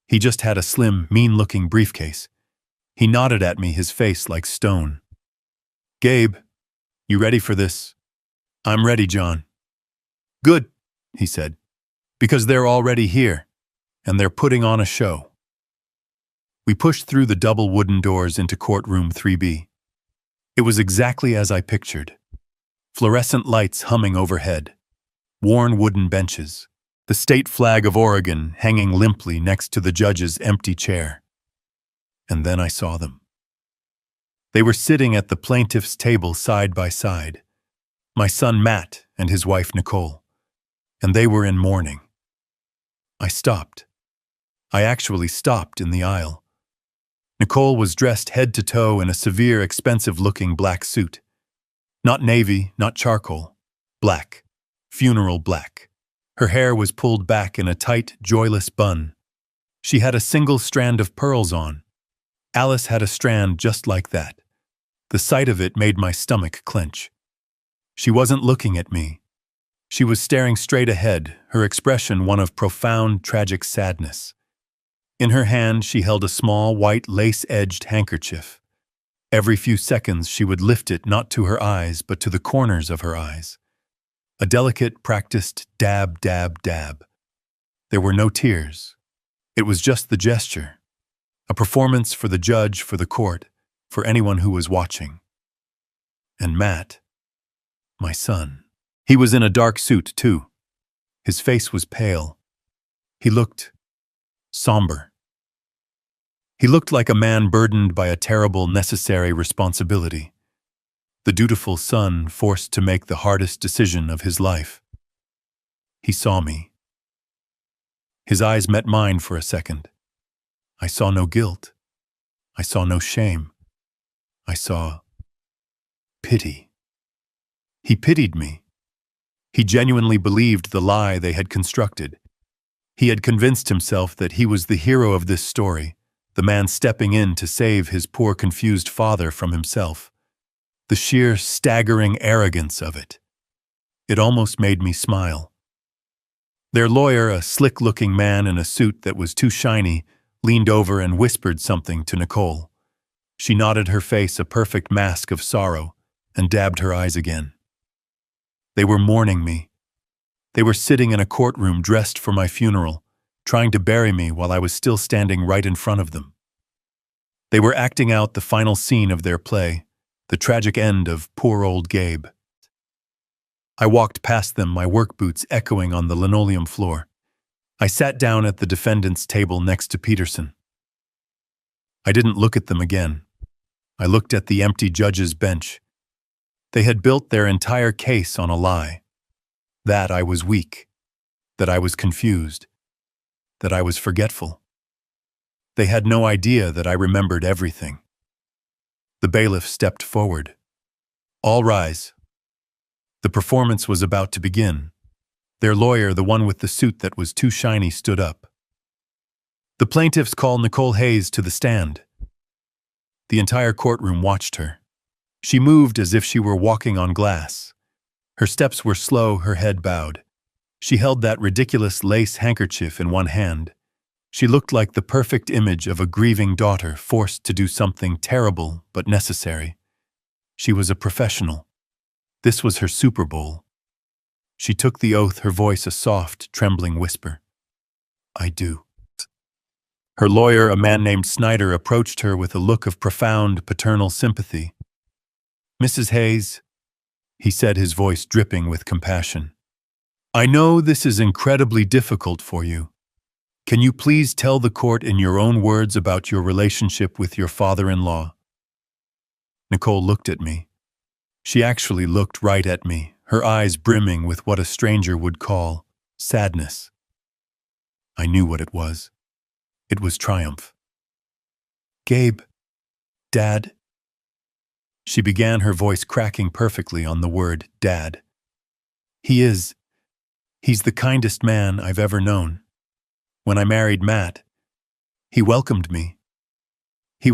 He just had a slim, mean-looking briefcase. He nodded at me, his face like stone. "Gabe, you ready for this?" "I'm ready, John." "Good," he said, "because they're already here, and they're putting on a show." We pushed through the double wooden doors into courtroom 3B. It was exactly as I pictured. Fluorescent lights humming overhead, worn wooden benches, the state flag of Oregon hanging limply next to the judge's empty chair. And then I saw them. They were sitting at the plaintiff's table side by side, my son Matt and his wife Nicole, and they were in mourning. I stopped. I actually stopped in the aisle. Nicole was dressed head to toe in a severe, expensive-looking black suit. Not navy, not charcoal. Black. Funeral black. Her hair was pulled back in a tight, joyless bun. She had a single strand of pearls on. Alice had a strand just like that. The sight of it made my stomach clench. She wasn't looking at me. She was staring straight ahead, her expression one of profound, tragic sadness. In her hand, she held a small, white, lace-edged handkerchief. Every few seconds, she would lift it not to her eyes, but to the corners of her eyes. A delicate, practiced dab, dab, dab. There were no tears. It was just the gesture. A performance for the judge, for the court, for anyone who was watching. And Matt, my son. He was in a dark suit, too. His face was pale. He looked somber. He looked like a man burdened by a terrible, necessary responsibility. The dutiful son forced to make the hardest decision of his life. He saw me. His eyes met mine for a second. I saw no guilt. I saw no shame. I saw pity. He pitied me. He genuinely believed the lie they had constructed. He had convinced himself that he was the hero of this story, the man stepping in to save his poor, confused father from himself. The sheer, staggering arrogance of it. It almost made me smile. Their lawyer, a slick-looking man in a suit that was too shiny, leaned over and whispered something to Nicole. She nodded, her face a perfect mask of sorrow, and dabbed her eyes again. They were mourning me. They were sitting in a courtroom dressed for my funeral, trying to bury me while I was still standing right in front of them. They were acting out the final scene of their play, the tragic end of poor old Gabe. I walked past them, my work boots echoing on the linoleum floor. I sat down at the defendant's table next to Peterson. I didn't look at them again. I looked at the empty judge's bench. They had built their entire case on a lie. That I was weak. That I was confused. That I was forgetful. They had no idea that I remembered everything. The bailiff stepped forward. All rise. The performance was about to begin. Their lawyer, the one with the suit that was too shiny, stood up. The plaintiffs call Nicole Hayes to the stand. The entire courtroom watched her. She moved as if she were walking on glass. Her steps were slow, her head bowed. She held that ridiculous lace handkerchief in one hand. She looked like the perfect image of a grieving daughter forced to do something terrible but necessary. She was a professional. This was her Super Bowl. She took the oath, her voice a soft, trembling whisper. I do. Her lawyer, a man named Snyder, approached her with a look of profound paternal sympathy. Mrs. Hayes, he said, his voice dripping with compassion. I know this is incredibly difficult for you. Can you please tell the court in your own words about your relationship with your father-in-law? Nicole looked at me. She actually looked right at me, her eyes brimming with what a stranger would call sadness. I knew what it was. It was triumph. Gabe, Dad. She began, her voice cracking perfectly on the word Dad. He's the kindest man I've ever known. When I married Matt, he welcomed me. He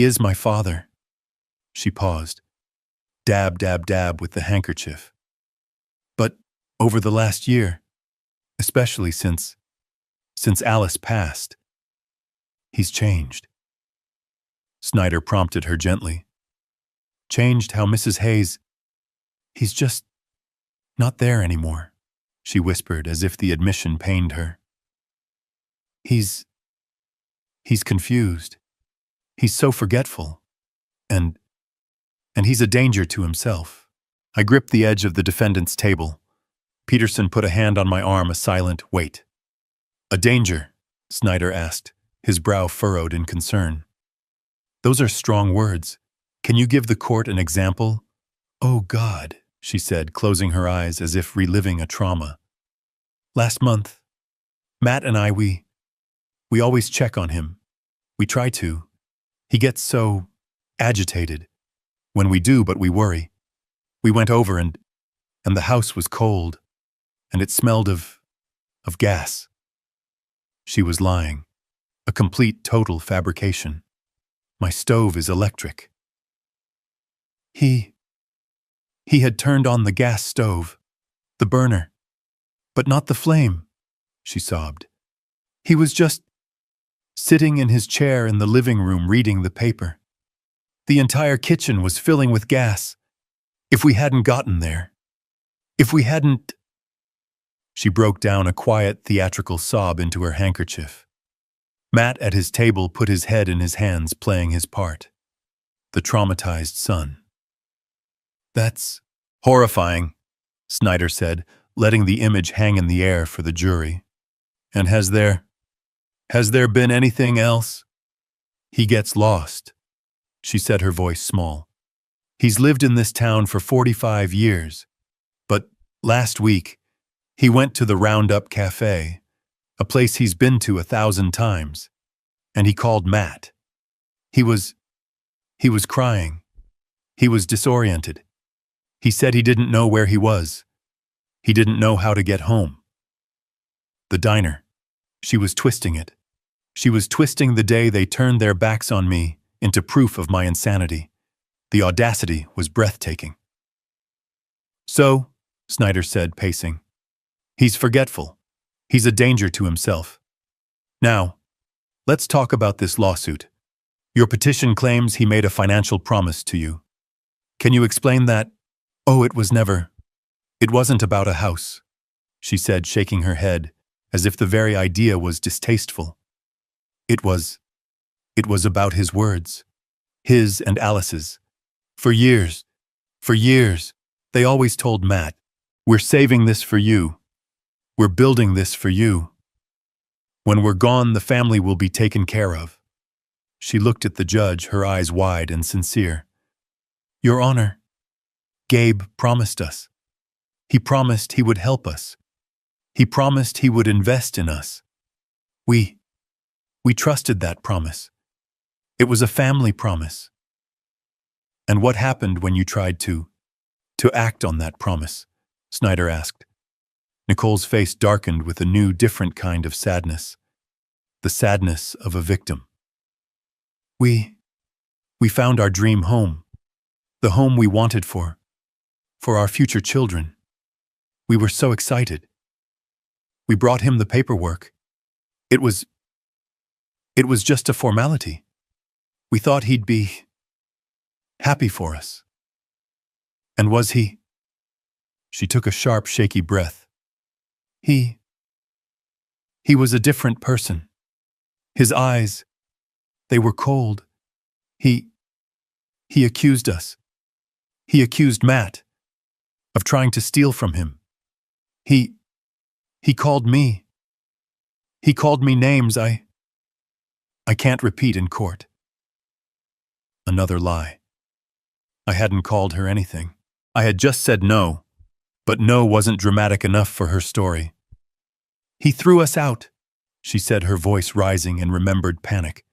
is my father. She paused. Dab, dab, dab with the handkerchief. But over the last year, especially since Alice passed, he's changed. Snyder prompted her gently. Changed how, Mrs. Hayes? He's just not there anymore, she whispered as if the admission pained her. He's confused. He's so forgetful. And he's a danger to himself. I gripped the edge of the defendant's table. Peterson put a hand on my arm, a silent wait. A danger? Snyder asked, his brow furrowed in concern. Those are strong words. Can you give the court an example? Oh, God, she said, closing her eyes as if reliving a trauma. Last month, Matt and I, we always check on him. We try to. He gets so agitated. When we do, but we worry. We went over and the house was cold, and it smelled of gas. She was lying. A complete, total fabrication. My stove is electric. He had turned on the gas stove, the burner, but not the flame, she sobbed. He was just sitting in his chair in the living room reading the paper. The entire kitchen was filling with gas. If we hadn't gotten there, if we hadn't... She broke down, a quiet, theatrical sob into her handkerchief. Matt at his table put his head in his hands, playing his part. The traumatized son. That's horrifying, Snyder said, letting the image hang in the air for the jury. And has there been anything else? He gets lost, she said, her voice small. He's lived in this town for 45 years. But last week, he went to the Roundup Cafe, a place he's been to 1,000 times, and he called Matt. He was crying. He was disoriented. He said he didn't know where he was. He didn't know how to get home. The diner. She was twisting it. She was twisting the day they turned their backs on me into proof of my insanity. The audacity was breathtaking. So, Snyder said, pacing, he's forgetful. He's a danger to himself. Now, let's talk about this lawsuit. Your petition claims he made a financial promise to you. Can you explain that? Oh, it wasn't about a house, she said, shaking her head, as if the very idea was distasteful. It was about his words, his and Alice's. For years, they always told Matt, we're saving this for you. We're building this for you. When we're gone, the family will be taken care of. She looked at the judge, her eyes wide and sincere. Your Honor, Gabe promised us. He promised he would help us. He promised he would invest in us. We trusted that promise. It was a family promise. And what happened when you tried to act on that promise? Snyder asked. Nicole's face darkened with a new, different kind of sadness. The sadness of a victim. We We found our dream home, the home we wanted for our future children. We were so excited. We brought him the paperwork. It was just a formality. We thought he'd be happy for us. And was he? She took a sharp, shaky breath. He was a different person. His eyes, they were cold. He accused us. He accused Matt of trying to steal from him. He called me. He called me names I can't repeat in court. Another lie. I hadn't called her anything. I had just said no, but no wasn't dramatic enough for her story. He threw us out, she said, her voice rising in remembered panic.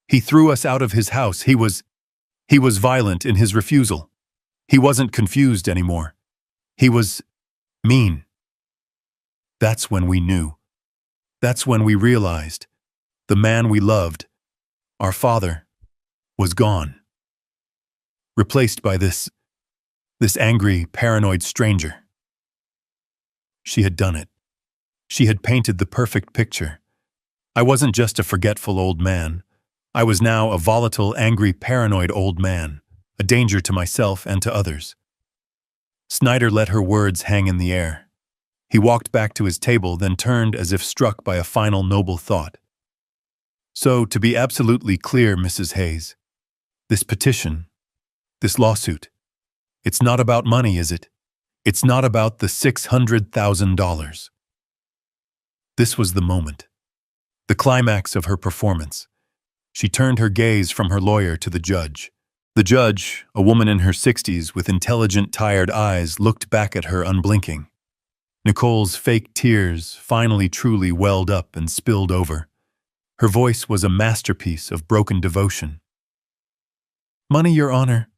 He threw us out of his house. He was violent in his refusal. He wasn't confused anymore. He was mean. That's when we knew. That's when we realized the man we loved, our father, was gone. Replaced by this angry, paranoid stranger. She had done it. She had painted the perfect picture. I wasn't just a forgetful old man. I was now a volatile, angry, paranoid old man, a danger to myself and to others. Snyder let her words hang in the air. He walked back to his table, then turned as if struck by a final noble thought. So, to be absolutely clear, Mrs. Hayes, this petition, this lawsuit, it's not about money, is it? It's not about the $600,000. This was the moment, the climax of her performance. She turned her gaze from her lawyer to the judge. The judge, a woman in her 60s with intelligent, tired eyes, looked back at her unblinking. Nicole's fake tears finally truly welled up and spilled over. Her voice was a masterpiece of broken devotion. Money, Your Honor.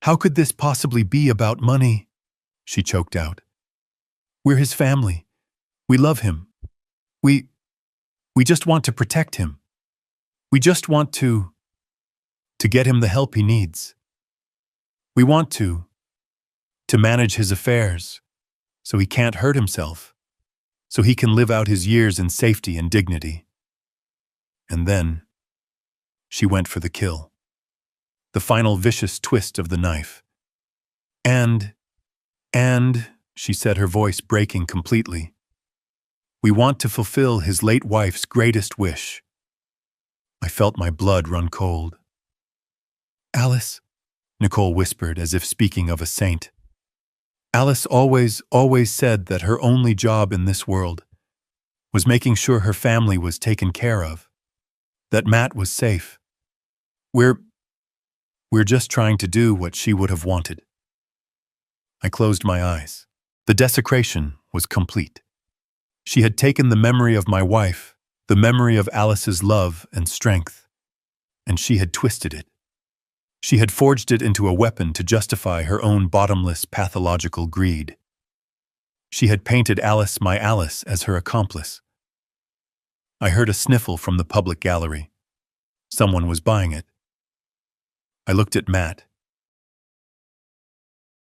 How could this possibly be about money? She choked out. We're his family. We love him. We just want to protect him. We just want to get him the help he needs. We want to manage his affairs so he can't hurt himself, so he can live out his years in safety and dignity. And then she went for the kill, the final vicious twist of the knife. And, she said, her voice breaking completely, we want to fulfill his late wife's greatest wish. I felt my blood run cold. Alice, Nicole whispered as if speaking of a saint. Alice always said that her only job in this world was making sure her family was taken care of, that Matt was safe. We're just trying to do what she would have wanted. I closed my eyes. The desecration was complete. She had taken the memory of my wife, the memory of Alice's love and strength, and she had twisted it. She had forged it into a weapon to justify her own bottomless, pathological greed. She had painted Alice, my Alice, as her accomplice. I heard a sniffle from the public gallery. Someone was buying it. I looked at Matt.